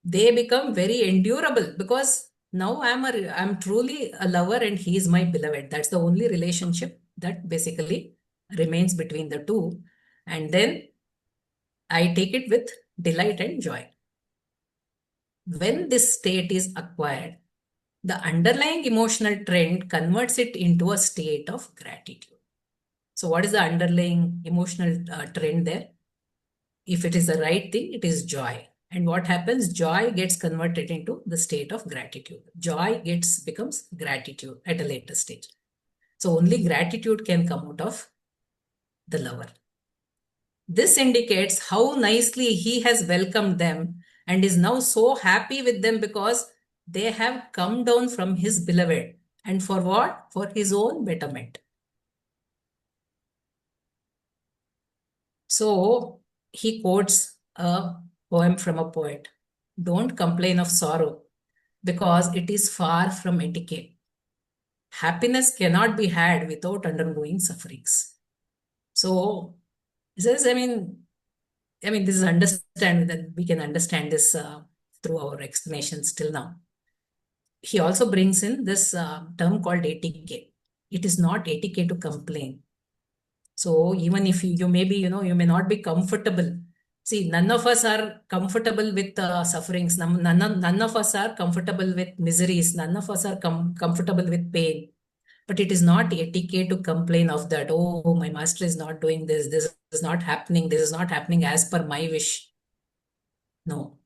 they become very endurable because now I'm truly a lover and he is my beloved. That's the only relationship that basically remains between the two. And then I take it with delight and joy. When this state is acquired, the underlying emotional trend converts it into a state of gratitude. So what is the underlying emotional trend there? If it is the right thing, it is joy. And what happens? Joy gets converted into the state of gratitude. Joy becomes gratitude at a later stage. So only gratitude can come out of the lover. This indicates how nicely he has welcomed them and is now so happy with them because they have come down from his beloved. And for what? For his own betterment. So he quotes a poem from a poet. Don't complain of sorrow because it is far from etiquette. Happiness cannot be had without undergoing sufferings. So, this is, I mean, this is understand that we can understand this through our explanations till now. He also brings in this term called etiquette. It is not etiquette to complain. So even if you may not be comfortable. See, none of us are comfortable with sufferings. None of us are comfortable with miseries. None of us are comfortable with pain. But it is not etiquette to complain of that. Oh, my master is not doing this. This is not happening. This is not happening as per my wish. No.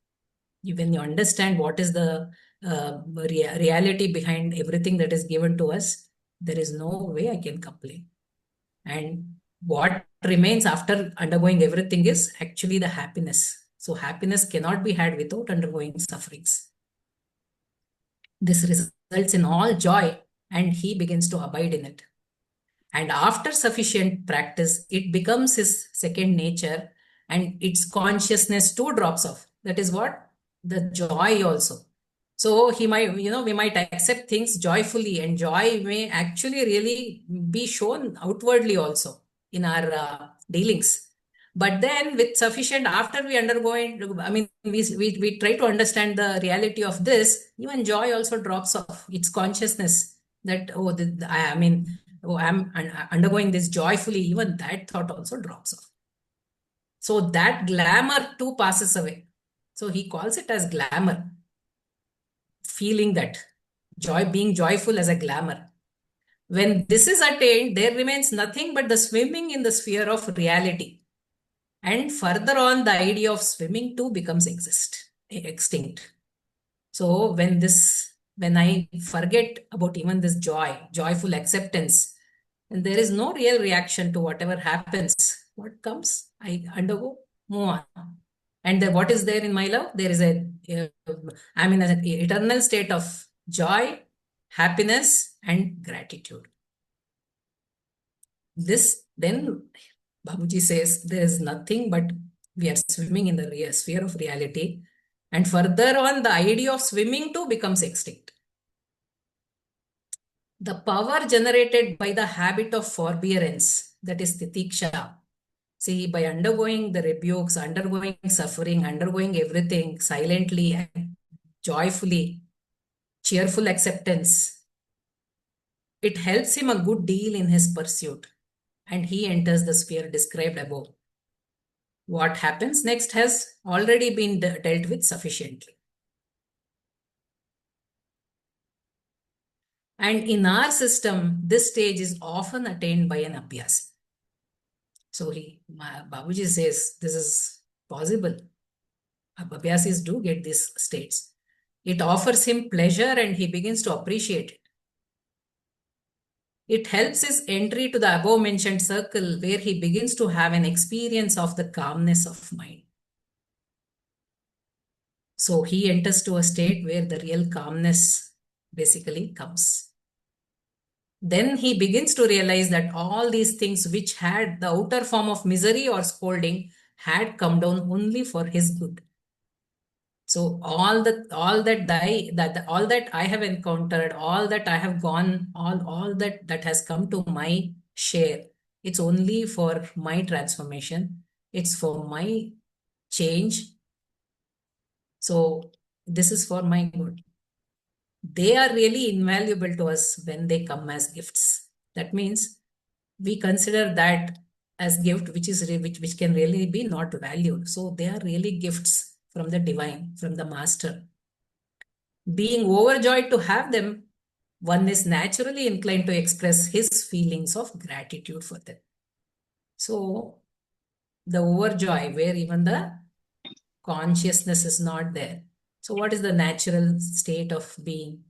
When you understand what is the reality behind everything that is given to us, there is no way I can complain. And what remains after undergoing everything is actually the happiness. So happiness cannot be had without undergoing sufferings. This results in all joy and he begins to abide in it. And after sufficient practice, it becomes his second nature and its consciousness too drops off. That is what? The joy also. So we might accept things joyfully, and joy may actually really be shown outwardly also in our dealings. But then with sufficient, after we we try to understand the reality of this, even joy also drops off its consciousness that, I'm undergoing this joyfully, even that thought also drops off. So that glamour too passes away. So he calls it as glamour. Feeling that joy, being joyful as a glamour. When this is attained, there remains nothing but the swimming in the sphere of reality. And further on, the idea of swimming too becomes extinct. So when I forget about even this joyful acceptance, and there is no real reaction to whatever happens, what comes, I undergo, move on. And what is there in my love? There is I'm in an eternal state of joy, happiness, and gratitude. then Babuji says there is nothing but we are swimming in the sphere of reality. And further on, the idea of swimming too becomes extinct. The power generated by the habit of forbearance, that is titiksha. See, by undergoing the rebukes, undergoing suffering, undergoing everything silently and joyfully, cheerful acceptance, it helps him a good deal in his pursuit, and he enters the sphere described above. What happens next has already been dealt with sufficiently. And in our system, this stage is often attained by an abhyas. So Babuji says this is possible. Abhyasis do get these states. It offers him pleasure and he begins to appreciate it. It helps his entry to the above mentioned circle where he begins to have an experience of the calmness of mind. So he enters to a state where the real calmness basically comes. Then he begins to realize that all these things which had the outer form of misery or scolding had come down only for his good. So all that I have encountered, all that I have gone, all that has come to my share, it's only for my transformation. It's for my change. So this is for my good. They are really invaluable to us when they come as gifts. That means we consider that as gift, which can really be not valued. So they are really gifts from the divine, from the master. Being overjoyed to have them, one is naturally inclined to express his feelings of gratitude for them. So the overjoy where even the consciousness is not there. So what is the natural state of being,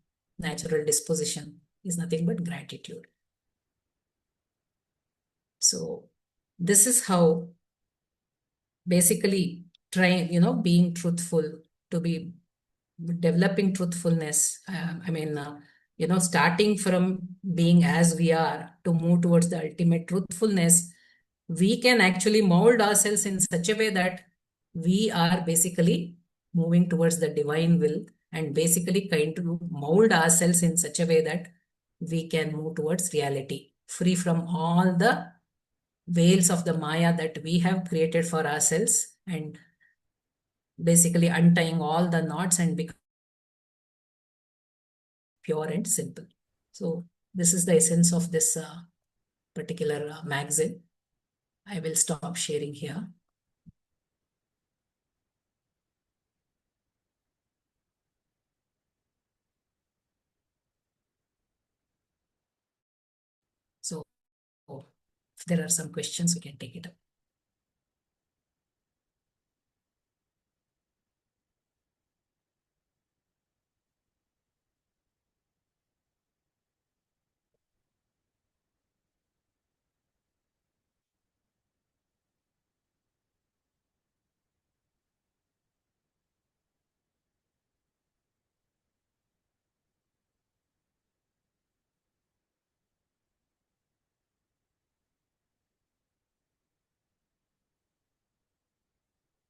natural disposition is nothing but gratitude. So this is how basically being truthful, to be developing truthfulness. Starting from being as we are to move towards the ultimate truthfulness, we can actually mold ourselves in such a way that we are basically moving towards the divine will and basically kind to mold ourselves in such a way that we can move towards reality, free from all the veils of the Maya that we have created for ourselves, and basically untying all the knots and become pure and simple. So this is the essence of this particular magazine. I will stop sharing here. So if there are some questions, we can take it up.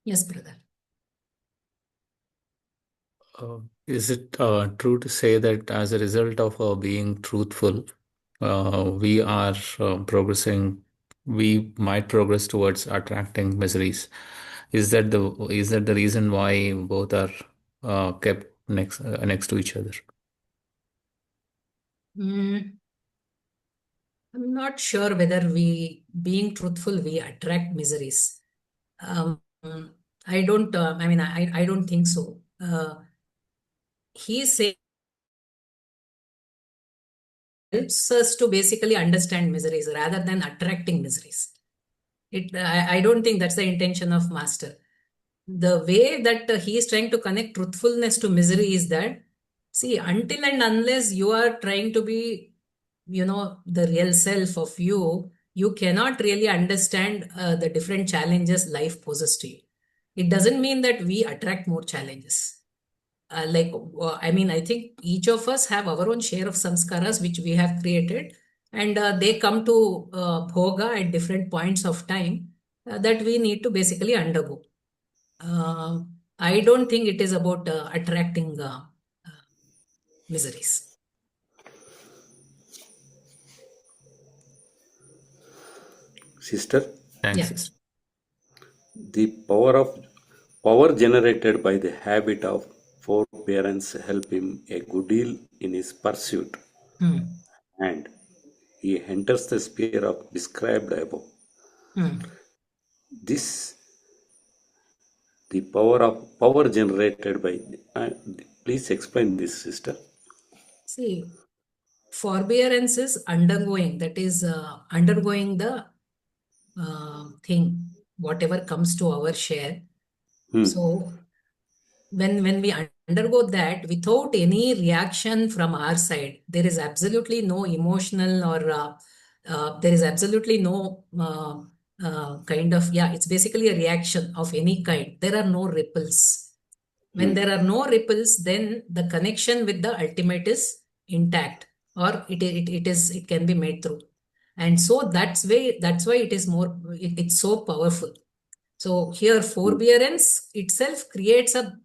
Yes, brother. Is it true to say that as a result of being truthful, we are progressing, we might progress towards attracting miseries? Is that the reason why both are kept next to each other? I'm not sure whether being truthful, we attract miseries. I don't. I don't think so. He says helps us to basically understand miseries rather than attracting miseries. I don't think that's the intention of master. The way that he is trying to connect truthfulness to misery is that, see, until and unless you are trying to be, the real self of you, you cannot really understand the different challenges life poses to you. It doesn't mean that we attract more challenges. I think each of us have our own share of samskaras which we have created, and they come to bhoga at different points of time that we need to basically undergo. I don't think it is about attracting miseries. Sister, Thanks, Yeah. sister. the power generated by the habit of forbearance help him a good deal in his pursuit, and he enters the sphere of described above. This the power generated by. Please explain this, sister. See, forbearance is undergoing, that is undergoing the thing, whatever comes to our share. So when we undergo that without any reaction from our side, there is absolutely no emotional or there is absolutely no kind of, it's basically a reaction of any kind. There are no ripples. When there are no ripples, then the connection with the ultimate is intact, or it can be made through. And so that's why it is more, it's so powerful. So here forbearance itself creates a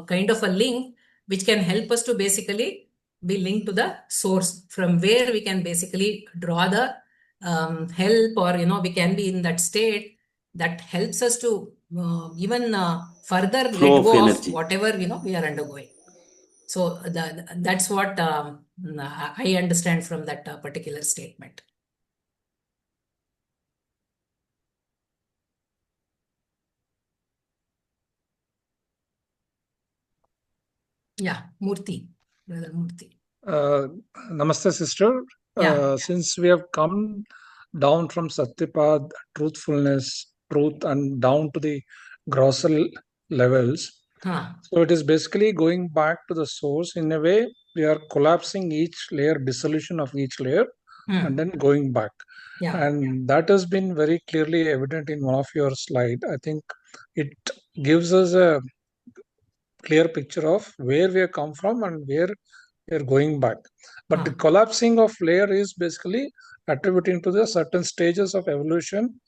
kind of a link which can help us to basically be linked to the source from where we can basically draw the help, or we can be in that state that helps us to even further Flow let of go of energy. whatever we are undergoing. So that's what I understand from that particular statement. Yeah, Murthy, Brother Murthy. Namaste, sister. Yeah. Since we have come down from Satyapad, truthfulness, truth, and down to the grosser levels, so it is basically going back to the source. In a way, we are collapsing each layer, dissolution of each layer, and then going back. Yeah. And that has been very clearly evident in one of your slide. I think it gives us a clear picture of where we have come from and where we are going back. But the collapsing of layer is basically attributing to the certain stages of evolution,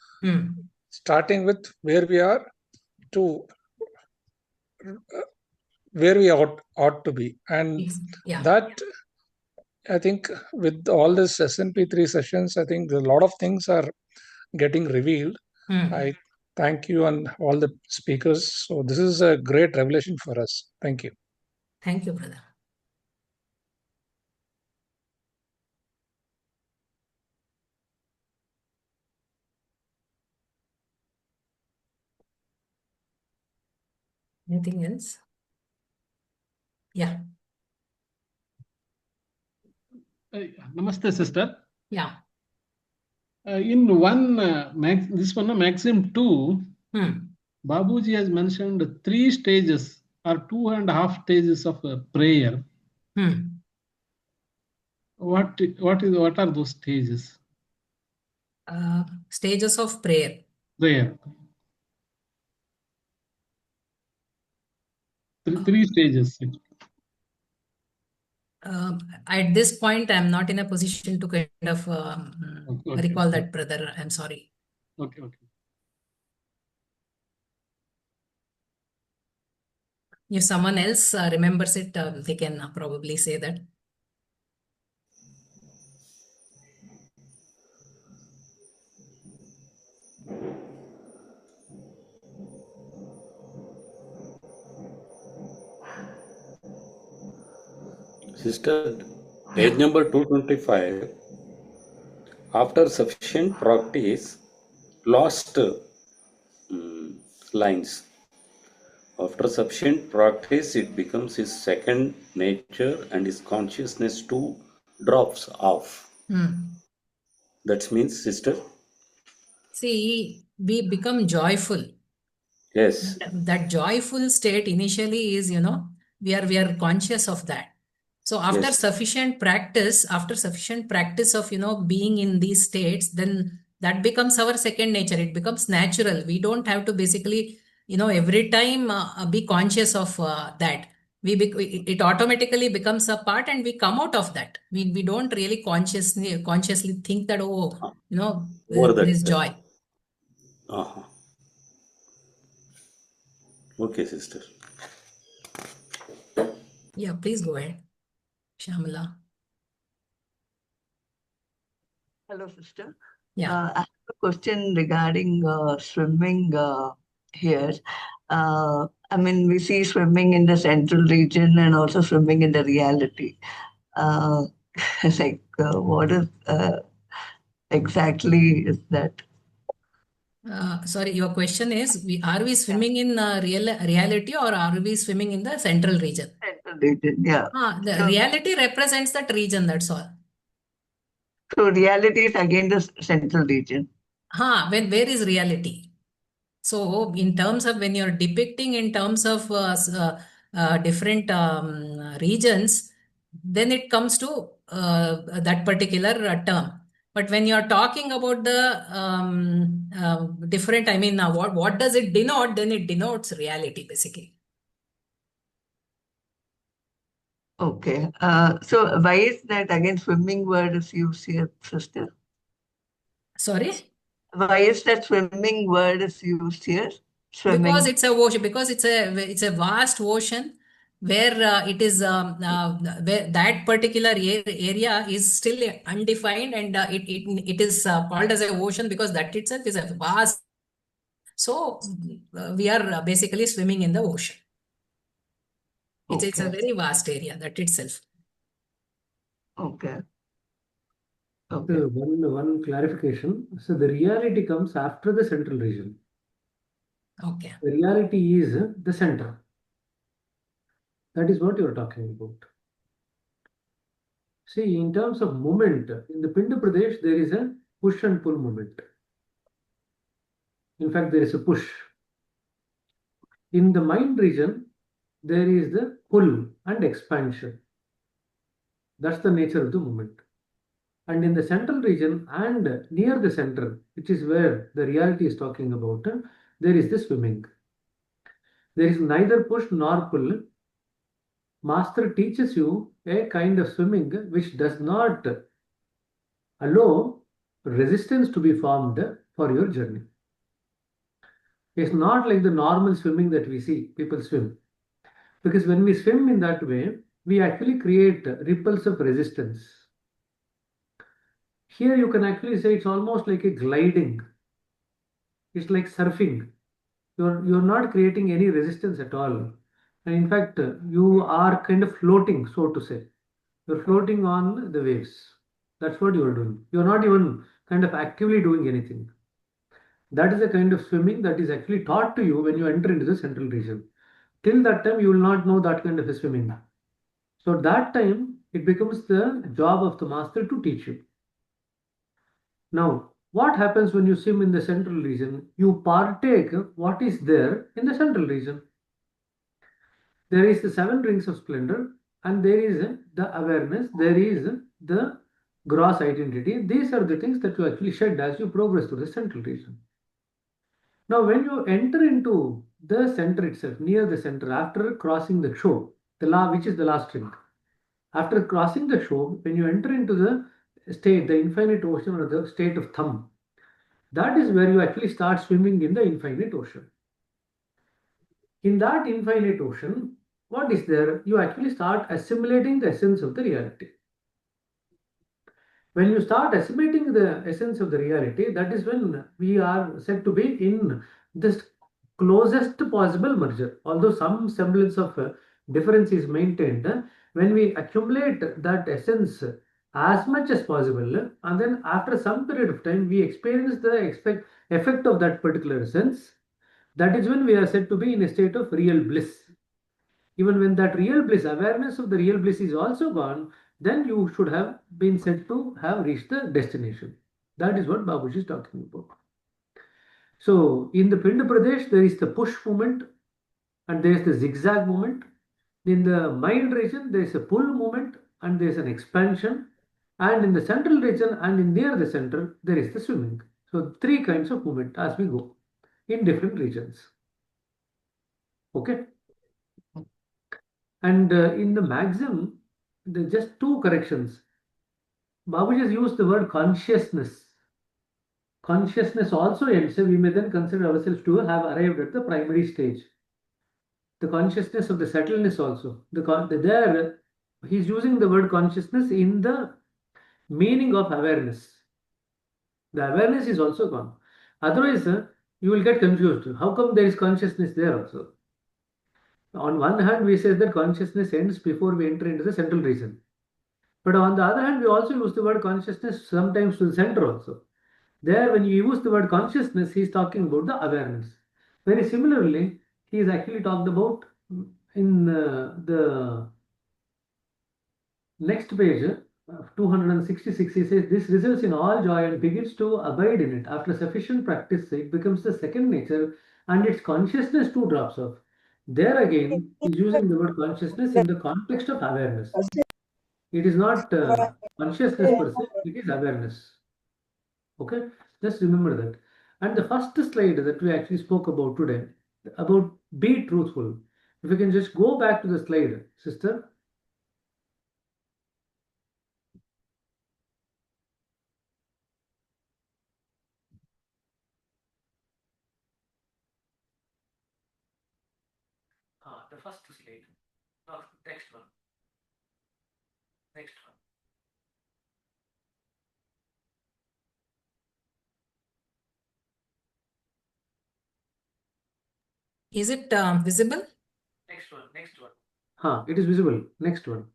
starting with where we are to where we ought to be. And that, I think, with all this SNP 3 sessions, I think a lot of things are getting revealed. I thank you and all the speakers. So this is a great revelation for us. Thank you. Thank you, brother. Anything else? Yeah. Namaste, sister. Yeah. In one, this one, maxim 2, Babuji has mentioned 3 stages or 2.5 stages of prayer. What are those stages? Stages of prayer. Prayer. Three stages. At this point, I'm not in a position to kind of recall that, brother. I'm sorry. Okay. If someone else remembers it, they can probably say that. Sister, page number 225. After sufficient practice, lost lines. After sufficient practice, it becomes his second nature and his consciousness too drops off. That means, sister? See, we become joyful. Yes. That joyful state initially is, we are conscious of that. So after sufficient practice of, being in these states, then that becomes our second nature. It becomes natural. We don't have to basically, every time be conscious of that. it automatically becomes a part, and we come out of that. We don't really consciously think that, oh, Over there is that. joy. Uh-huh. Okay, sister. Yeah, please go ahead, Shamala. Hello, sister. Yeah. I have a question regarding swimming here. I mean, we see swimming in the central region and also swimming in the reality. What is exactly is that? Sorry, your question is, are we swimming in reality, or are we swimming in the central region? Central region, yeah. The reality represents that region, that's all. So reality is again the central region. Where is reality? So in terms of when you're depicting in terms of different regions, then it comes to that particular term. But when you're talking about the different, I mean, what does it denote? Then it denotes reality, basically. Okay. So why is that again swimming word is used here, sister? Sorry? Why is that swimming word is used here? Swimming. Because it's a ocean, because it's a vast ocean where it is where that particular area is still undefined, and it is called as a ocean because that itself is a vast. So we are basically swimming in the ocean. It's a very vast area, that itself. Okay. So one clarification. So the reality comes after the central region. Okay. The reality is the center. That is what you are talking about. See, in terms of movement, in the Pinda Pradesh, there is a push and pull movement. In fact, there is a push. In the mind region, there is the pull and expansion. That's the nature of the movement. And in the central region and near the center, which is where the reality is talking about, there is the swimming. There is neither push nor pull. Master teaches you a kind of swimming which does not allow resistance to be formed for your journey. It's not like the normal swimming that we see people swim. Because when we swim in that way, we actually create ripples of resistance. Here you can actually say it's almost like a gliding. It's like surfing. You're not creating any resistance at all. And in fact, you are kind of floating, so to say. You're floating on the waves. That's what you're doing. You're not even kind of actively doing anything. That is the kind of swimming that is actually taught to you when you enter into the central region. Till that time, you will not know that kind of a swimming. So that time, it becomes the job of the master to teach you. Now, what happens when you swim in the central region? You partake what is there in the central region. There is the seven rings of splendor, and there is the awareness, there is the gross identity. These are the things that you actually shed as you progress to the central region. Now, when you enter into the center itself, near the center, after crossing the shore, which is the last ring, after crossing the shore, when you enter into the state, the infinite ocean or the state of thumb, that is where you actually start swimming in the infinite ocean. In that infinite ocean, what is there? You actually start assimilating the essence of the reality. When you start assimilating the essence of the reality, that is when we are said to be in this closest possible merger. Although some semblance of difference is maintained, when we accumulate that essence as much as possible, and then after some period of time, we experience the effect of that particular essence, that is when we are said to be in a state of real bliss. Even when that real bliss, awareness of the real bliss is also gone, then you should have been said to have reached the destination. That is what Babuji is talking about. So in the Pinda Pradesh, there is the push movement and there is the zigzag movement. In the mind region, there is a pull movement and there is an expansion. And in the central region and in near the center, there is the swimming. So three kinds of movement as we go in different regions. Okay. And in the maxim, there are just two corrections. Babuji has used the word consciousness. Consciousness also ends, we may then consider ourselves to have arrived at the primary stage. The consciousness of the subtleness also. There, he's using the word consciousness in the meaning of awareness. The awareness is also gone. Otherwise, you will get confused. How come there is consciousness there also? On one hand, we say that consciousness ends before we enter into the central region. But on the other hand, we also use the word consciousness sometimes to the center also. There, when you use the word consciousness, he is talking about the awareness. Very similarly, he is actually talked about in the next page, 266, he says, this results in all joy and begins to abide in it. After sufficient practice, it becomes the second nature and its consciousness too drops off. There again, he's using the word consciousness in the context of awareness. It is not consciousness per se, it is awareness. Okay, just remember that. And the first slide that we actually spoke about today, about be truthful. If you can just go back to the slide, sister. The first slide. Oh, next one. Next one. Is it visible? Next one. Next one. It is visible. Next one.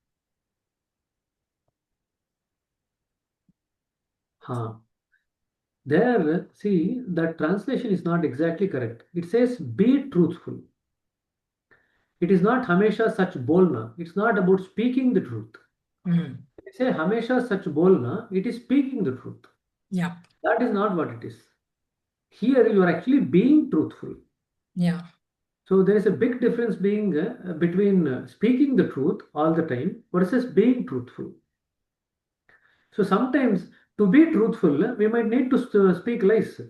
There, see, the translation is not exactly correct. It says be truthful. It is not Hamesha Sach Bolna. It's not about speaking the truth. It say Hamesha Sach Bolna, it is speaking the truth. Yeah. That is not what it is. Here you are actually being truthful. Yeah. So there is a big difference between speaking the truth all the time versus being truthful. So sometimes to be truthful, we might need to speak lies.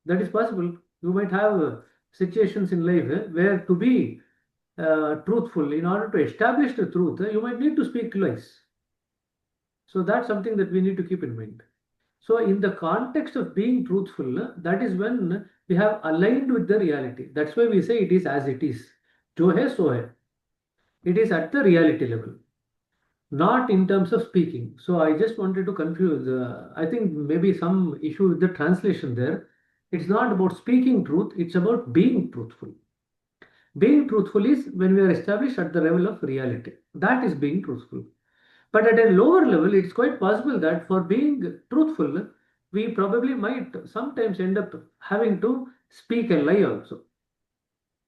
That is possible. You might have situations in life where to be truthful, in order to establish the truth, you might need to speak lies. So that's something that we need to keep in mind. So in the context of being truthful, that is when we have aligned with the reality. That's why we say it is as it is. Jo hai so hai. It is at the reality level, not in terms of speaking. So I just wanted to confuse. I think maybe some issue with the translation there. It's not about speaking truth, it's about being truthful. Being truthful is when we are established at the level of reality. That is being truthful. But at a lower level, it's quite possible that for being truthful, we probably might sometimes end up having to speak a lie also.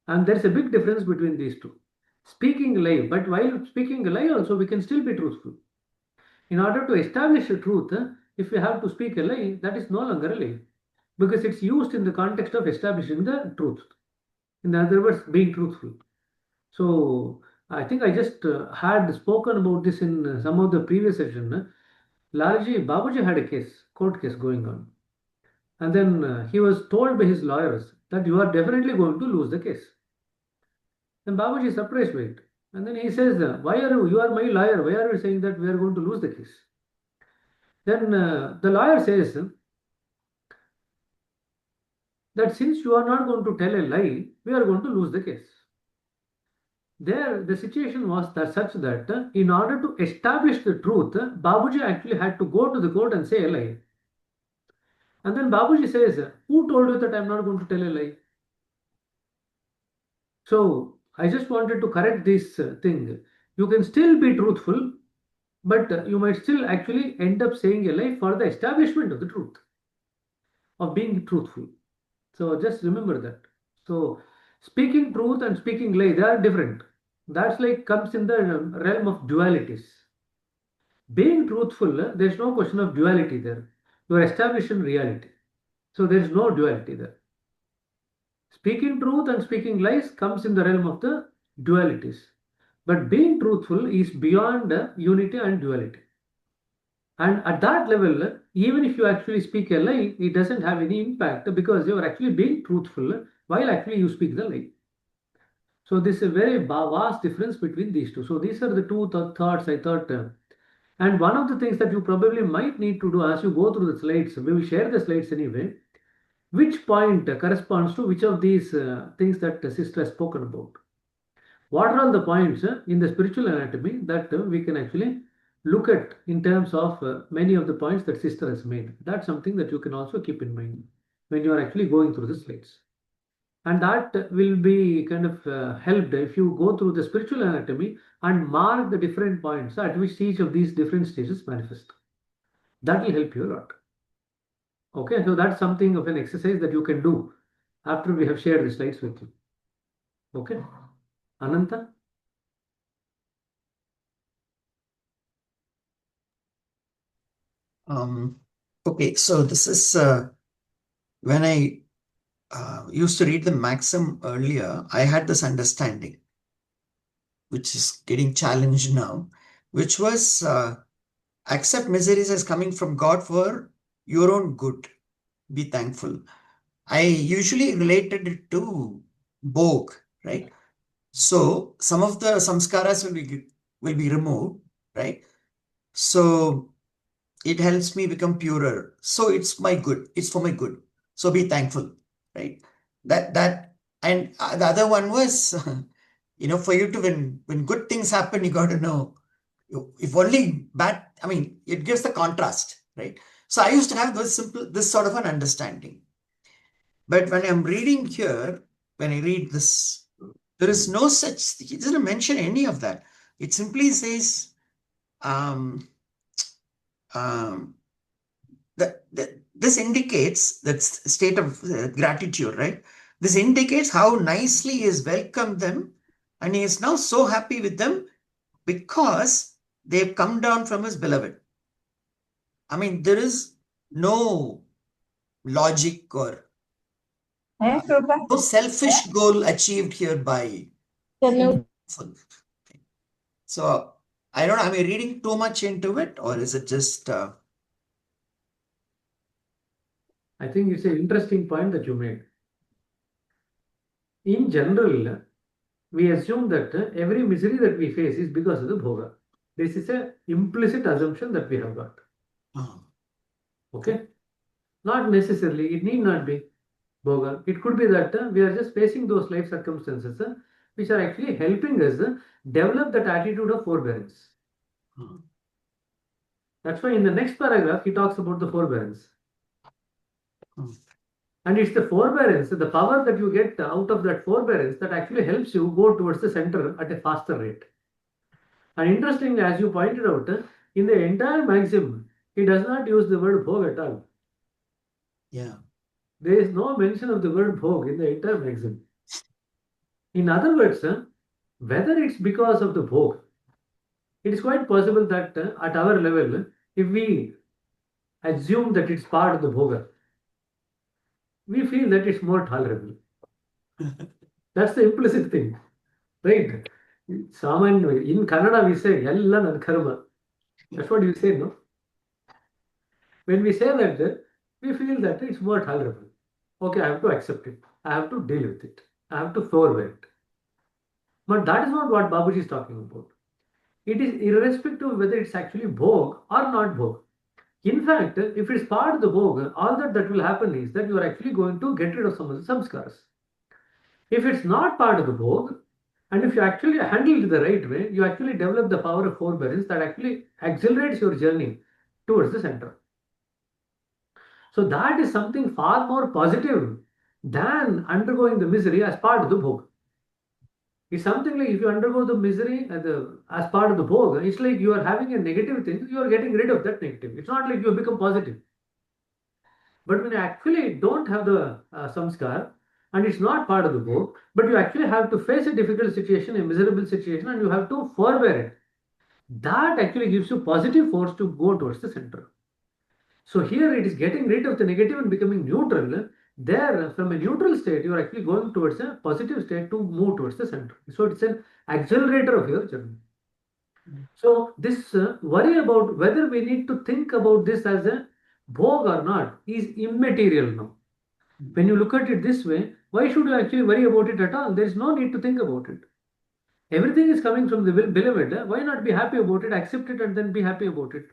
And there's a big difference between these two. Speaking a lie, but while speaking a lie also, we can still be truthful. In order to establish a truth, if we have to speak a lie, that is no longer a lie. Because it's used in the context of establishing the truth. In other words, being truthful. So I think I just had spoken about this in some of the previous session. Largely, Babuji had a case, court case going on. And then he was told by his lawyers that you are definitely going to lose the case. Then Babuji is surprised by it. And then he says, why are you are my lawyer, why are you saying that we are going to lose the case? Then the lawyer says that since you are not going to tell a lie, we are going to lose the case. There, the situation was that such that in order to establish the truth, Babuji actually had to go to the court and say a lie. And then Babuji says, who told you that I'm not going to tell a lie? So I just wanted to correct this thing. You can still be truthful, but you might still actually end up saying a lie for the establishment of the truth, of being truthful. So just remember that. So speaking truth and speaking lie, they are different. That's like comes in the realm of dualities. Being truthful, there's no question of duality there. You are establishing reality. So there's no duality there. Speaking truth and speaking lies comes in the realm of the dualities. But being truthful is beyond unity and duality. And at that level, even if you actually speak a lie, it doesn't have any impact because you are actually being truthful while actually you speak the lie. So this is a very vast difference between these two. So these are the two thoughts I thought. And one of the things that you probably might need to do as you go through the slides, we will share the slides anyway, which point corresponds to which of these things that the sister has spoken about. What are all the points in the spiritual anatomy that we can actually look at in terms of many of the points that sister has made? That's something that you can also keep in mind when you are actually going through the slides. And that will be kind of helped if you go through the spiritual anatomy and mark the different points at which each of these different stages manifest. That will help you a lot. Okay, so that's something of an exercise that you can do after we have shared the slides with you. Okay, Ananta? Okay, so this is when I used to read the maxim earlier, I had this understanding, which is getting challenged now, which was accept miseries as coming from God for your own good. Be thankful. I usually related it to bhog, right? So some of the samskaras will be removed, right? So it helps me become purer. So it's my good. It's for my good. So be thankful, right? That and the other one was, for you to when good things happen, you got to know if only bad. I mean, it gives the contrast, right? So I used to have this sort of an understanding. But when I'm reading here, when I read this, there is no such. He doesn't mention any of that. It simply says, um, this indicates that state of gratitude, right? This indicates how nicely he has welcomed them, and he is now so happy with them because they've come down from his beloved. I mean, there is no logic or no selfish goal achieved here by. So I don't know, am I reading too much into it, or is it just I think it's an interesting point that you made. In general, we assume that every misery that we face is because of the bhoga. This is an implicit assumption that we have got. Okay? Not necessarily, it need not be bhoga. It could be that we are just facing those life circumstances which are actually helping us develop that attitude of forbearance. That's why in the next paragraph, he talks about the forbearance. And it's the forbearance, the power that you get out of that forbearance that actually helps you go towards the center at a faster rate. And interestingly, as you pointed out, in the entire maxim, he does not use the word bhog at all. Yeah. There is no mention of the word bhog in the entire maxim. In other words, whether it's because of the bhog, it is quite possible that at our level, if we assume that it's part of the bhoga, we feel that it's more tolerable. That's the implicit thing, right? Saman, in Kannada we say, Yalla nan karma. That's what you say, no? When we say that, we feel that it's more tolerable. Okay, I have to accept it. I have to deal with it. I have to forbear it. But that is not what Babuji is talking about. It is irrespective of whether it's actually bhog or not bhog. In fact, if it's part of the bhog, all that will happen is that you are actually going to get rid of some of the samskaras. If it's not part of the bhog, and if you actually handle it the right way, you actually develop the power of forbearance that actually accelerates your journey towards the center. So that is something far more positive than undergoing the misery as part of the bhog. It's something like if you undergo the misery as part of the bhog, it's like you are having a negative thing, you are getting rid of that negative. It's not like you become positive. But when you actually don't have the samskar and it's not part of the bhog, but you actually have to face a difficult situation, a miserable situation, and you have to forbear it. That actually gives you positive force to go towards the center. So here it is getting rid of the negative and becoming neutral. There, from a neutral state, you are actually going towards a positive state to move towards the center. So it's an accelerator of your journey. So this worry about whether we need to think about this as a bhog or not is immaterial now. When you look at it this way, Why should you actually worry about it at all? There is no need to think about it. Everything is coming from the beloved. Why not be happy about it, accept it, and then be happy about it?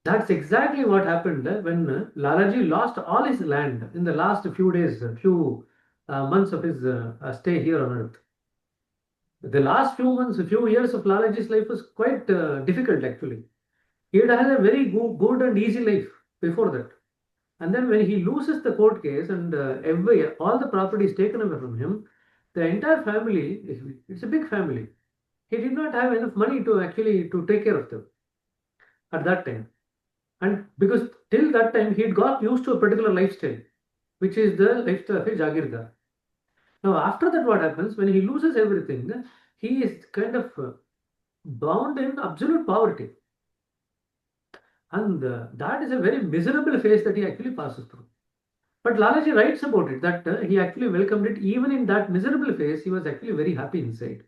That's exactly what happened when Lalaji lost all his land in the last few days, few months of his stay here on earth. The last few months, few years of Lalaji's life was quite difficult actually. He had had a very good and easy life before that. And then when he loses the court case and all the property is taken away from him, the entire family, it's a big family. He did not have enough money to actually to take care of them at that time. And because till that time he had got used to a particular lifestyle, which is the lifestyle of a Jagirdar. Now after that, what happens when he loses everything? He is kind of bound in absolute poverty. And that is a very miserable phase that he actually passes through. But Lalaji writes about it that he actually welcomed it. Even in that miserable phase, he was actually very happy inside.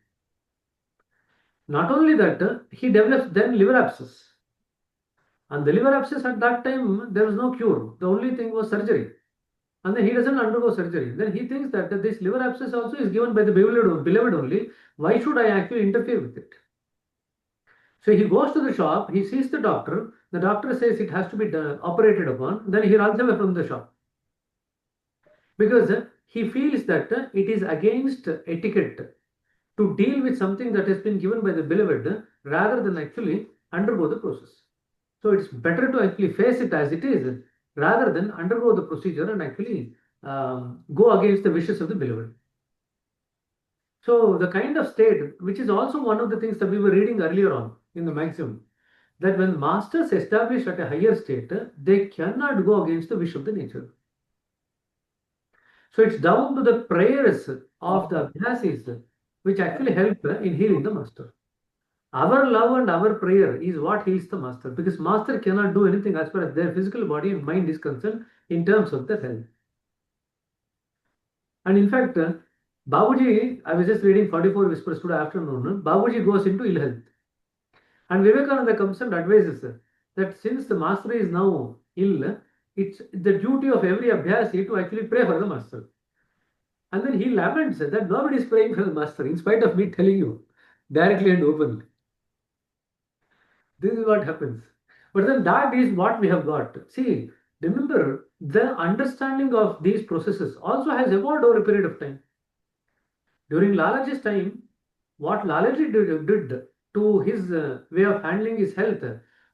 Not only that, he develops then liver abscess. And the liver abscess at that time, there was no cure. The only thing was surgery. And then he doesn't undergo surgery. Then he thinks that this liver abscess also is given by the beloved only. Why should I actually interfere with it? So he goes to the shop, he sees the doctor. The doctor says it has to be operated upon. Then he runs away from the shop. Because he feels that it is against etiquette to deal with something that has been given by the beloved rather than actually undergo the process. So it's better to actually face it as it is rather than undergo the procedure and actually go against the wishes of the beloved. So the kind of state, which is also one of the things that we were reading earlier on in the maxim, that when masters establish at a higher state, they cannot go against the wish of the nature. So it's down to the prayers of the abhyasis which actually help in healing the master. Our love and our prayer is what heals the master, because master cannot do anything as far as their physical body and mind is concerned in terms of their health. And in fact, Babuji, I was just reading 44 Whispers today afternoon, Babuji goes into ill health. And Vivekananda comes and advises that since the master is now ill, it's the duty of every abhyasi to actually pray for the master. And then he laments that nobody is praying for the master, in spite of me telling you directly and openly. This is what happens. But then that is what we have got. See, remember, the understanding of these processes also has evolved over a period of time. During Lalaji's time, what Lalaji did to his way of handling his health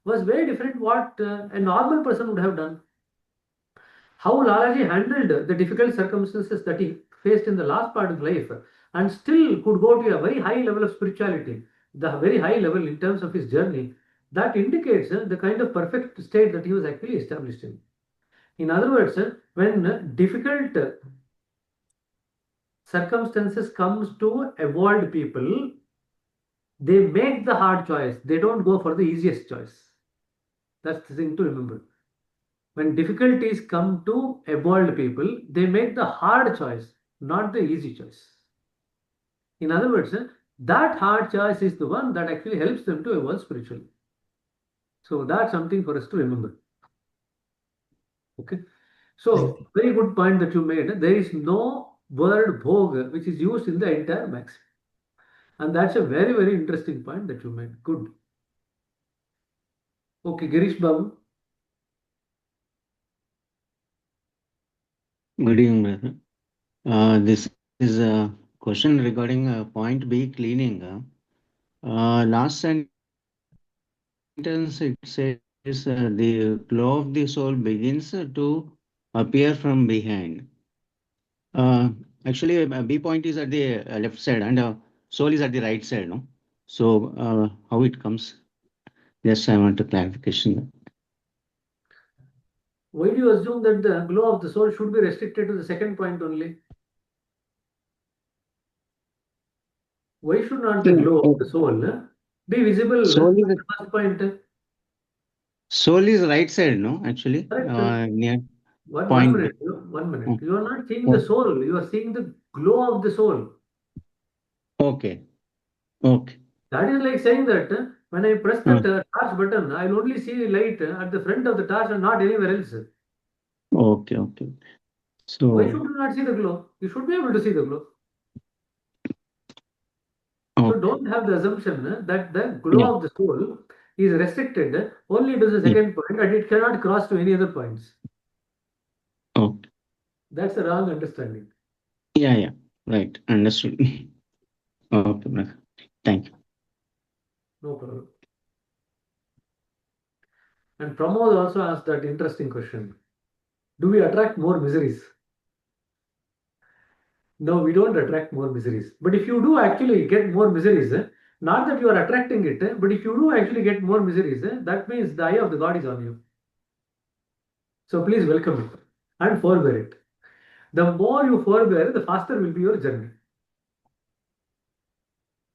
was very different what a normal person would have done. How Lalaji handled the difficult circumstances that he faced in the last part of life and still could go to a very high level of spirituality, the very high level in terms of his journey, that indicates the kind of perfect state that he was actually established in. In other words, when difficult circumstances comes to evolved people, they make the hard choice. They don't go for the easiest choice. That's the thing to remember. When difficulties come to evolved people, they make the hard choice, not the easy choice. In other words, that hard choice is the one that actually helps them to evolve spiritually. So that's something for us to remember. Okay. So very good point that you made. There is no word bhog which is used in the entire maxim. And that's a very, very interesting point that you made. Good. Okay, Girish Babu. Good evening, brother. This is a question regarding point B, cleaning. Last sentence it says the glow of the soul begins to appear from behind. Actually, B point is at the left side and soul is at the right side, no? So how it comes? Yes, I want a clarification. Why do you assume that the glow of the soul should be restricted to the second point only? Why should not the glow of the soul be visible at the first point? Soul is right side, no? Actually, near point. 1 minute. 1 minute. You are not seeing the soul. You are seeing the glow of the soul. Okay. Okay. That is like saying that when I press that torch button, I will only see light at the front of the torch and not anywhere else. Okay. Okay. Why So, should you not see the glow? You should be able to see the glow. So okay. don't have the assumption that the Yeah. glow of the soul is restricted only to the Yeah. second point and it cannot cross to any other points. Okay. That's a wrong understanding. Yeah. Yeah. Right. Understood. Okay, brother. Thank you. No problem. And Pramod also asked that interesting question. Do we attract more miseries? No, we don't attract more miseries. But if you do actually get more miseries, not that you are attracting it, but if you do actually get more miseries, that means the eye of the God is on you. So please welcome it and forbear it. The more you forbear, the faster will be your journey.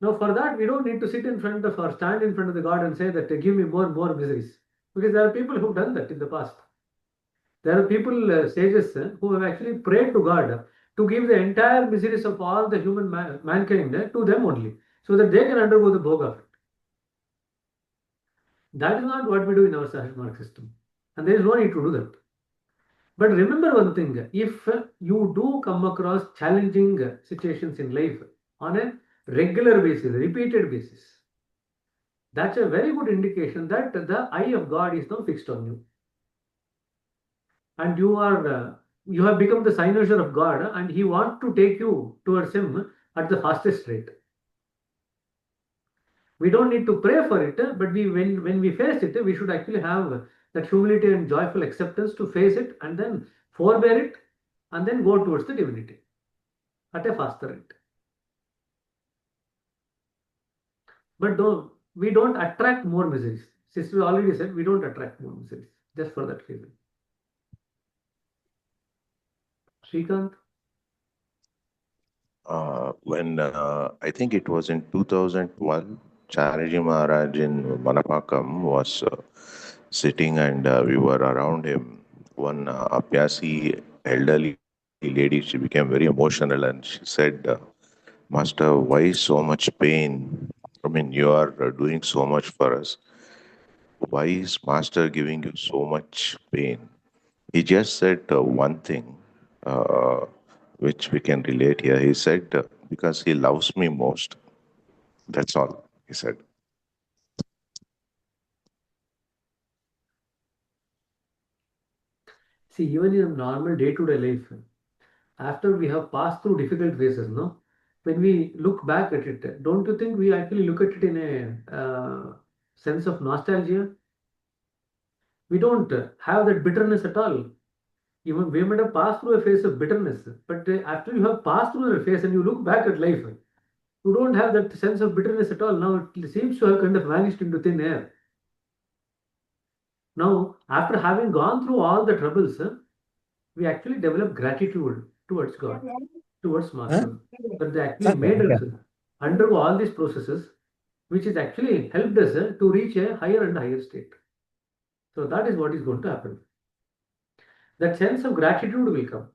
Now, for that, we don't need to sit in front of or stand in front of the God and say that give me more and more miseries. Because there are people who've done that in the past. There are people, sages, who have actually prayed to God to give the entire miseries of all the human mankind to them only, so that they can undergo the bhoga of it. That is not what we do in our Sahaj Mark system. And there is no need to do that. But remember one thing, if you do come across challenging situations in life on a regular basis, repeated basis, that's a very good indication that the eye of God is now fixed on you. And you have become the cynosure of God and He wants to take you towards Him at the fastest rate. We don't need to pray for it, but when we face it, we should actually have that humility and joyful acceptance to face it and then forbear it and then go towards the divinity at a faster rate. But we don't attract more miseries. Sister already said we don't attract more miseries, just for that reason. Srikant? When I think it was in 2012, Chariji Maharaj in Manapakam was sitting and we were around him. One Abhyasi elderly lady, she became very emotional and she said, Master, why so much pain? I mean, you are doing so much for us. Why is Master giving you so much pain? He just said one thing, uh, which we can relate here. He said, because he loves me most. That's all, he said. See, even in normal day-to-day life, after we have passed through difficult phases, no, when we look back at it, don't you think we actually look at it in a sense of nostalgia? We don't have that bitterness at all. Even we might have passed through a phase of bitterness, but after you have passed through a phase and you look back at life, you don't have that sense of bitterness at all. Now it seems to have kind of vanished into thin air. Now, after having gone through all the troubles, we actually develop gratitude towards God, towards Master, that they actually made us undergo all these processes, which is actually helped us to reach a higher and higher state. So that is what is going to happen. That sense of gratitude will come.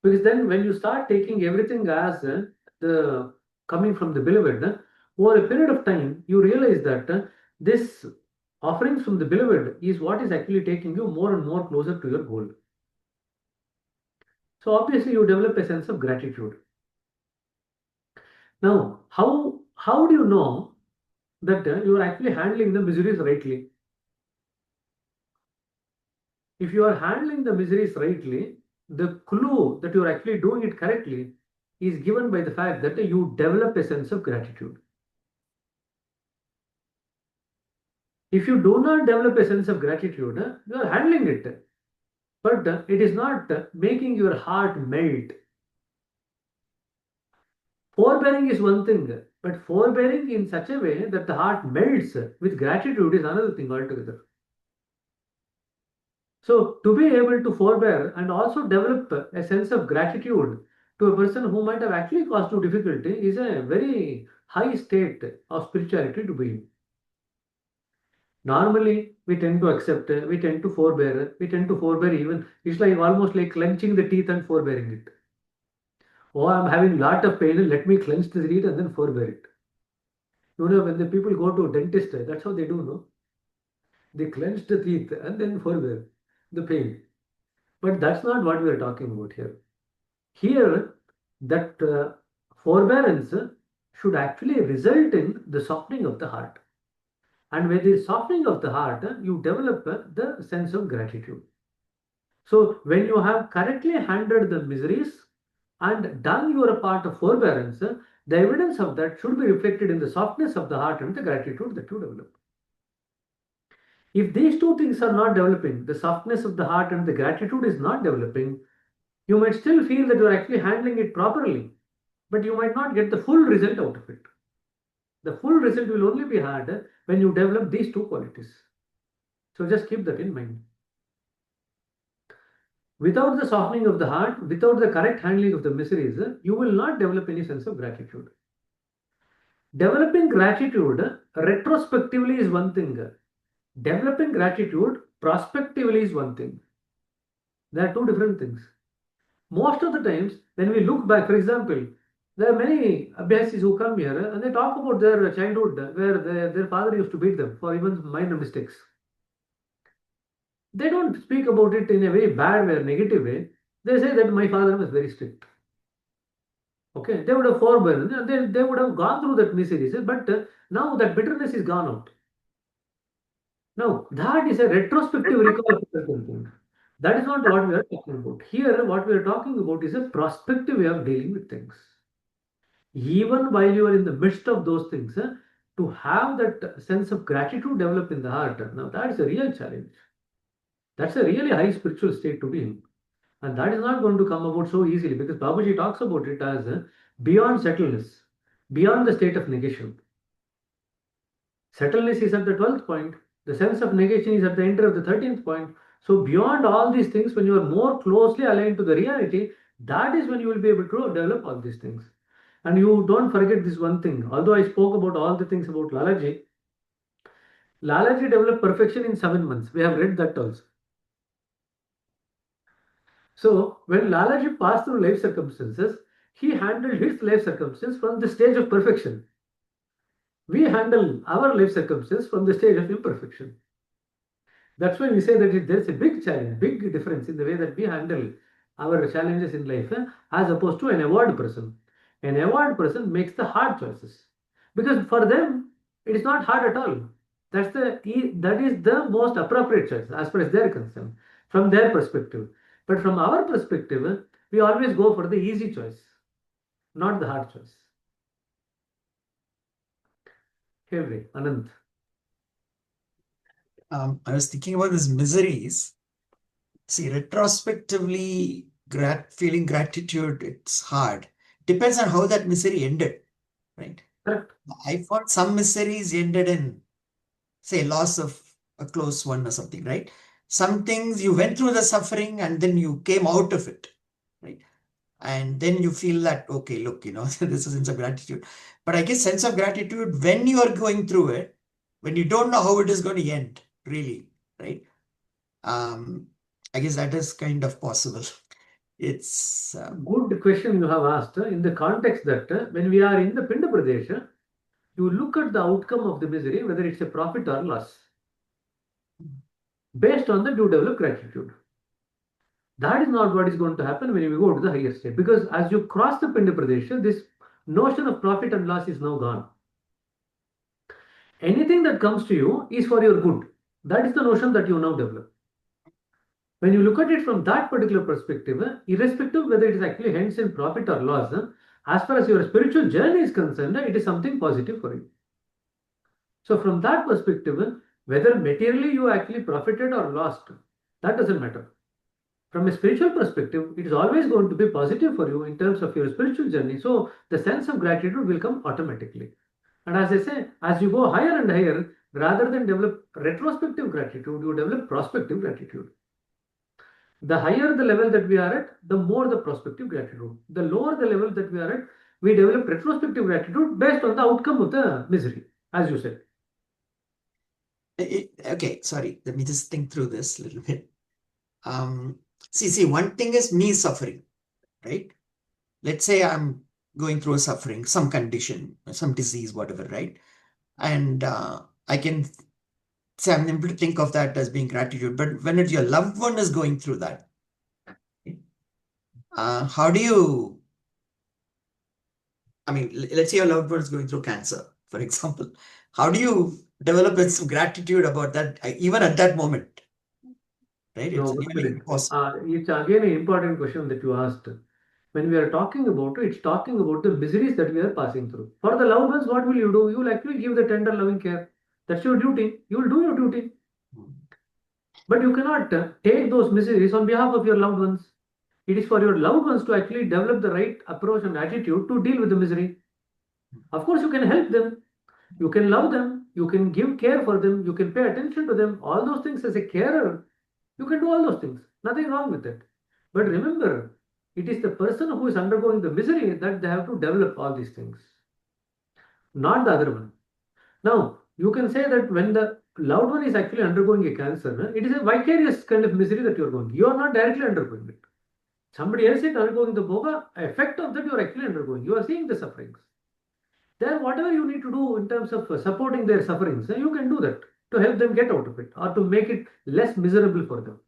Because then when you start taking everything as the coming from the beloved, over a period of time, you realize that this offerings from the beloved is what is actually taking you more and more closer to your goal. So obviously you develop a sense of gratitude. Now, how do you know that you are actually handling the miseries rightly? If you are handling the miseries rightly, the clue that you are actually doing it correctly is given by the fact that you develop a sense of gratitude. If you do not develop a sense of gratitude, you are handling it, but it is not making your heart melt. Forbearing is one thing, but forbearing in such a way that the heart melts with gratitude is another thing altogether. So, to be able to forbear and also develop a sense of gratitude to a person who might have actually caused you difficulty is a very high state of spirituality to be in. Normally, we tend to accept, we tend to forbear, we tend to forbear even. It's like almost like clenching the teeth and forbearing it. Oh, I'm having lot of pain, let me clench the teeth and then forbear it. You know, when the people go to a dentist, that's how they do, no? They clench the teeth and then forbear the pain. But that's not what we are talking about here. Here, that forbearance should actually result in the softening of the heart. And with the softening of the heart, you develop the sense of gratitude. So when you have correctly handled the miseries and done your part of forbearance, the evidence of that should be reflected in the softness of the heart and the gratitude that you develop. If these two things are not developing, the softness of the heart and the gratitude is not developing, you might still feel that you are actually handling it properly, but you might not get the full result out of it. The full result will only be had when you develop these two qualities. So just keep that in mind. Without the softening of the heart, without the correct handling of the miseries, you will not develop any sense of gratitude. Developing gratitude retrospectively is one thing. Developing gratitude prospectively is one thing. There are two different things. Most of the times, when we look back, for example, there are many abhyasis who come here and they talk about their childhood where their father used to beat them for even minor mistakes. They don't speak about it in a very bad way or negative way. They say that my father was very strict. Okay, they would have forborne, they would have gone through that miseries, but now that bitterness is gone out. Now, that is a retrospective recall of certain things. That is not what we are talking about. Here, what we are talking about is a prospective way of dealing with things. Even while you are in the midst of those things, to have that sense of gratitude develop in the heart, now that is a real challenge. That's a really high spiritual state to be in. And that is not going to come about so easily because Babaji talks about it as beyond settledness, beyond the state of negation. Settledness is at the 12th point. The sense of negation is at the end of the 13th point. So beyond all these things, when you are more closely aligned to the reality, that is when you will be able to develop all these things. And you don't forget this one thing. Although I spoke about all the things about Lalaji, Lalaji developed perfection in 7 months. We have read that also. So when Lalaji passed through life circumstances, he handled his life circumstance from the stage of perfection. We handle our life circumstance from the stage of imperfection. That's why we say that there's a big challenge, big difference in the way that we handle our challenges in life as opposed to an award person. An award person makes the hard choices because for them it is not hard at all. That is the most appropriate choice as far as they're concerned from their perspective. But from our perspective, we always go for the easy choice, not the hard choice. Hey, Anand. I was thinking about these miseries. See, retrospectively, feeling gratitude, it's hard. Depends on how that misery ended, right? Correct. I thought some miseries ended in, say, loss of a close one or something, right? Some things you went through the suffering and then you came out of it, right? And then you feel that, okay, look, this is a sense of gratitude. But I guess sense of gratitude when you are going through it, when you don't know how it is going to end, really, right? I guess that is kind of possible. It's good question you have asked in the context that when we are in the Pinda Pradesh, you look at the outcome of the misery, whether it's a profit or loss. Based on that, you develop gratitude. That is not what is going to happen when you go to the higher state, because as you cross the Pinda Pradesh, this notion of profit and loss is now gone. Anything that comes to you is for your good. That is the notion that you now develop. When you look at it from that particular perspective, irrespective of whether it is actually hence in profit or loss, as far as your spiritual journey is concerned, it is something positive for you. So from that perspective, whether materially you actually profited or lost, that doesn't matter. From a spiritual perspective, it is always going to be positive for you in terms of your spiritual journey. So the sense of gratitude will come automatically. And as I say, as you go higher and higher, rather than develop retrospective gratitude, you develop prospective gratitude. The higher the level that we are at, the more the prospective gratitude. The lower the level that we are at, we develop retrospective gratitude based on the outcome of the misery, as you said. Okay, sorry. Let me just think through this a little bit. See, one thing is me suffering, right? Let's say I'm going through a suffering, some condition, some disease, whatever, right? And I can say I'm able to think of that as being gratitude. But when your loved one is going through that, how do you, I mean, let's say your loved one is going through cancer, for example. How do you develop some gratitude about that, even at that moment? Right? It's No, nearly impossible. it's again an important question that you asked. When we are talking about it, it's talking about the miseries that we are passing through. For the loved ones, what will you do? You will actually give the tender, loving care. That's your duty. You will do your duty. But you cannot take those miseries on behalf of your loved ones. It is for your loved ones to actually develop the right approach and attitude to deal with the misery. Of course, you can help them. You can love them. You can give care for them. You can pay attention to them. All those things as a carer, you can do all those things. Nothing wrong with it. But remember, it is the person who is undergoing the misery that they have to develop all these things, not the other one. Now, you can say that when the loved one is actually undergoing a cancer, it is a vicarious kind of misery that you are going. You are not directly undergoing it. Somebody else is undergoing the bhoga effect of that you are actually undergoing. You are seeing the sufferings. Then whatever you need to do in terms of supporting their sufferings, you can do that to help them get out of it or to make it less miserable for them.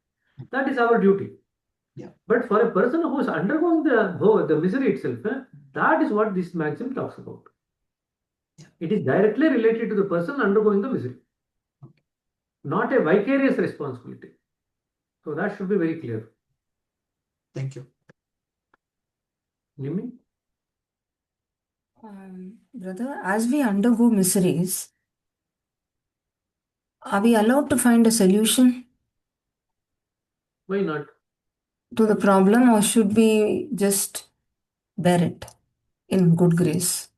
That is our duty. Yeah. But for a person who is undergoing the misery itself, that is what this maxim talks about. Yeah. It is directly related to the person undergoing the misery, not a vicarious responsibility. So that should be very clear. Thank you. Nimi? Brother, as we undergo miseries, are we allowed to find a solution Why not? to the problem, or should we just bear it in good grace?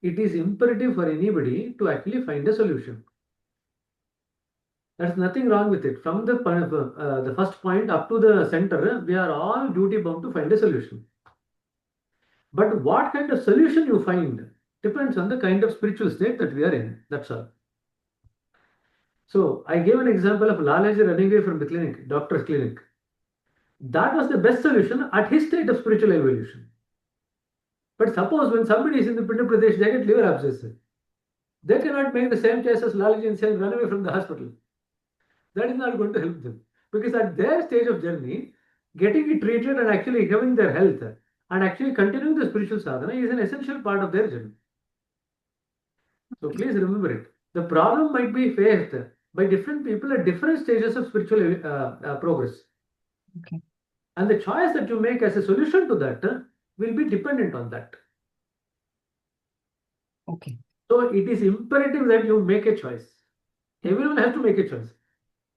It is imperative for anybody to actually find a solution. There's nothing wrong with it. From the first point up to the center, we are all duty bound to find a solution. But what kind of solution you find depends on the kind of spiritual state that we are in. That's all. So I gave an example of Lalaji running away from the clinic, doctor's clinic. That was the best solution at his state of spiritual evolution. But suppose when somebody is in the Pinda Pradesh, they get liver abscess. They cannot make the same choice as Lalaji and say, run away from the hospital. That is not going to help them. Because at their stage of journey, getting it treated and actually having their health and actually continuing the spiritual sadhana is an essential part of their journey. So please remember it. The problem might be faced by different people at different stages of spiritual progress. Okay. And the choice that you make as a solution to that will be dependent on that. Okay. So it is imperative that you make a choice. Everyone has to make a choice.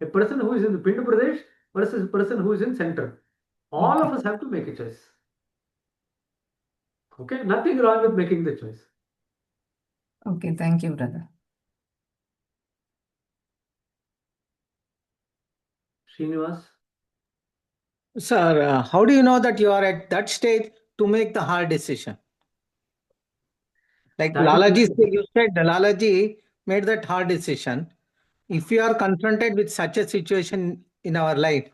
A person who is in the Pinda Pradesh versus a person who is in center. All of us have to make a choice. Okay, nothing wrong with making the choice. Okay, thank you, brother. Srinivas? Sir, how do you know that you are at that stage to make the hard decision? Like Lalaji, you said Lalaji made that hard decision. If you are confronted with such a situation in our life,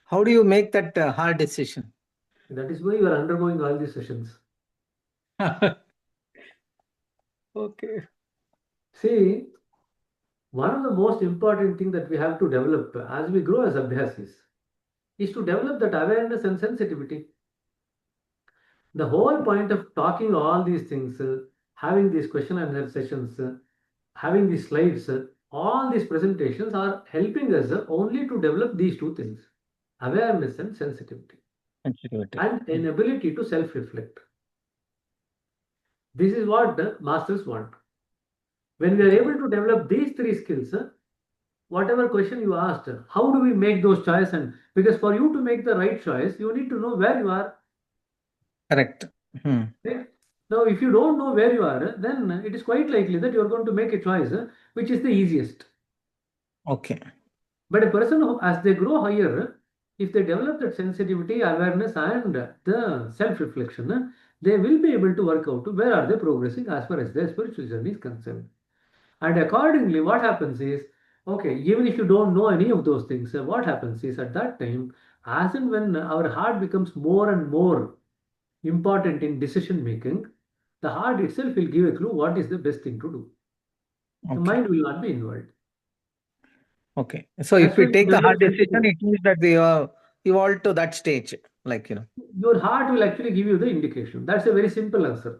how do you make that hard decision? That is why you are undergoing all these sessions. Okay. See, one of the most important things that we have to develop as we grow as abhyasis is to develop that awareness and sensitivity. The whole point of talking all these things, having these question and answer sessions, having these slides, all these presentations are helping us only to develop these two things, awareness and sensitivity. And an ability to self-reflect. This is what the masters want. When we are able to develop these three skills, whatever question you asked, how do we make those choices? And because for you to make the right choice, you need to know where you are. Correct. Right? Now, if you don't know where you are, then it is quite likely that you are going to make a choice which is the easiest. Okay. But a person who, as they grow higher, if they develop that sensitivity, awareness, and the self-reflection, they will be able to work out where are they progressing as far as their spiritual journey is concerned. And accordingly, what happens is, okay, even if you don't know any of those things, what happens is at that time, as and when our heart becomes more and more important in decision making, the heart itself will give a clue what is the best thing to do. Okay. The mind will not be involved. Okay. So That's if we when take the develop hard decision, sensitivity. it means that evolved to that stage? Your heart will actually give you the indication. That's a very simple answer.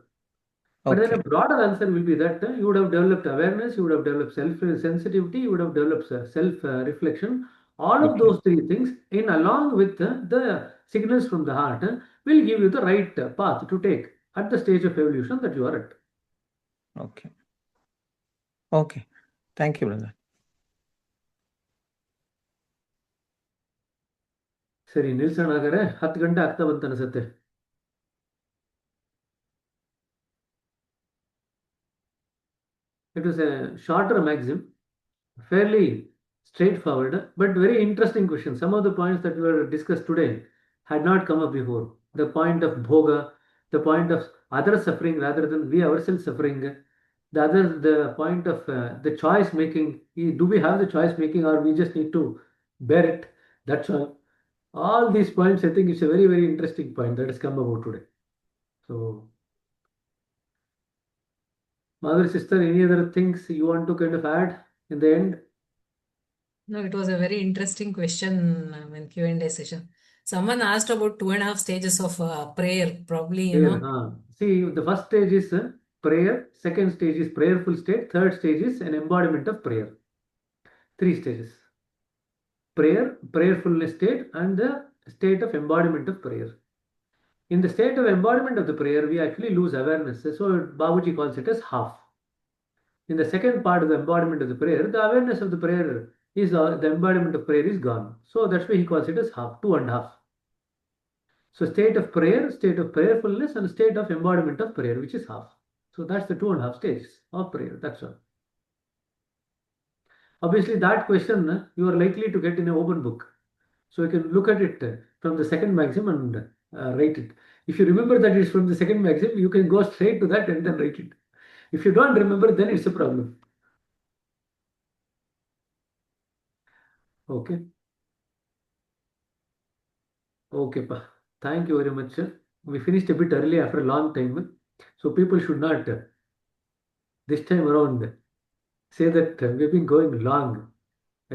But then Okay. a broader answer will be that you would have developed awareness, you would have developed self-sensitivity, you would have developed self-reflection. All of Okay. those three things, in along with the signals from the heart, will give you the right path to take at the stage of evolution that you are at. Okay. Okay. Thank you, brother. ಸರಿ ನಿಲ್ಸೋಣ ಹಾಗಾದ್ರೆ 10 ಗಂಟೆ ಆಗ್ತಾ ಬಂತ ಅನ್ಸುತ್ತೆ. It was a shorter maxim, fairly straightforward, but very interesting question. Some of the points that were discussed today had not come up before. The point of bhoga, the point of other suffering rather than we ourselves suffering, the point of the choice making. Do we have the choice making or we just need to bear it? That's all. All these points, I think it's a very, very interesting point that has come about today. So, mother, sister, any other things you want to kind of add in the end? No, it was a very interesting question in Q&A session. Someone asked about 2.5 stages of prayer, probably, you know. See, the first stage is prayer, second stage is prayerful state, third stage is an embodiment of prayer. 3 stages. Prayer, prayerfulness state, and the state of embodiment of prayer. In the state of embodiment of the prayer, we actually lose awareness. So Babuji calls it as half. In the second part of the embodiment of the prayer, the awareness of the prayer is the embodiment of prayer is gone. So that's why he calls it as half, 2.5. So state of prayer, state of prayerfulness, and state of embodiment of prayer, which is half. So that's the 2.5 stages of prayer. That's all. Obviously, that question you are likely to get in an open book. So you can look at it from the second maxim and write it. If you remember that it's from the second maxim, you can go straight to that and then write it. If you don't remember, then it's a problem. Okay. Okay, pa. Thank you very much. We finished a bit early after a long time. So people should not this time around say that we've been going long.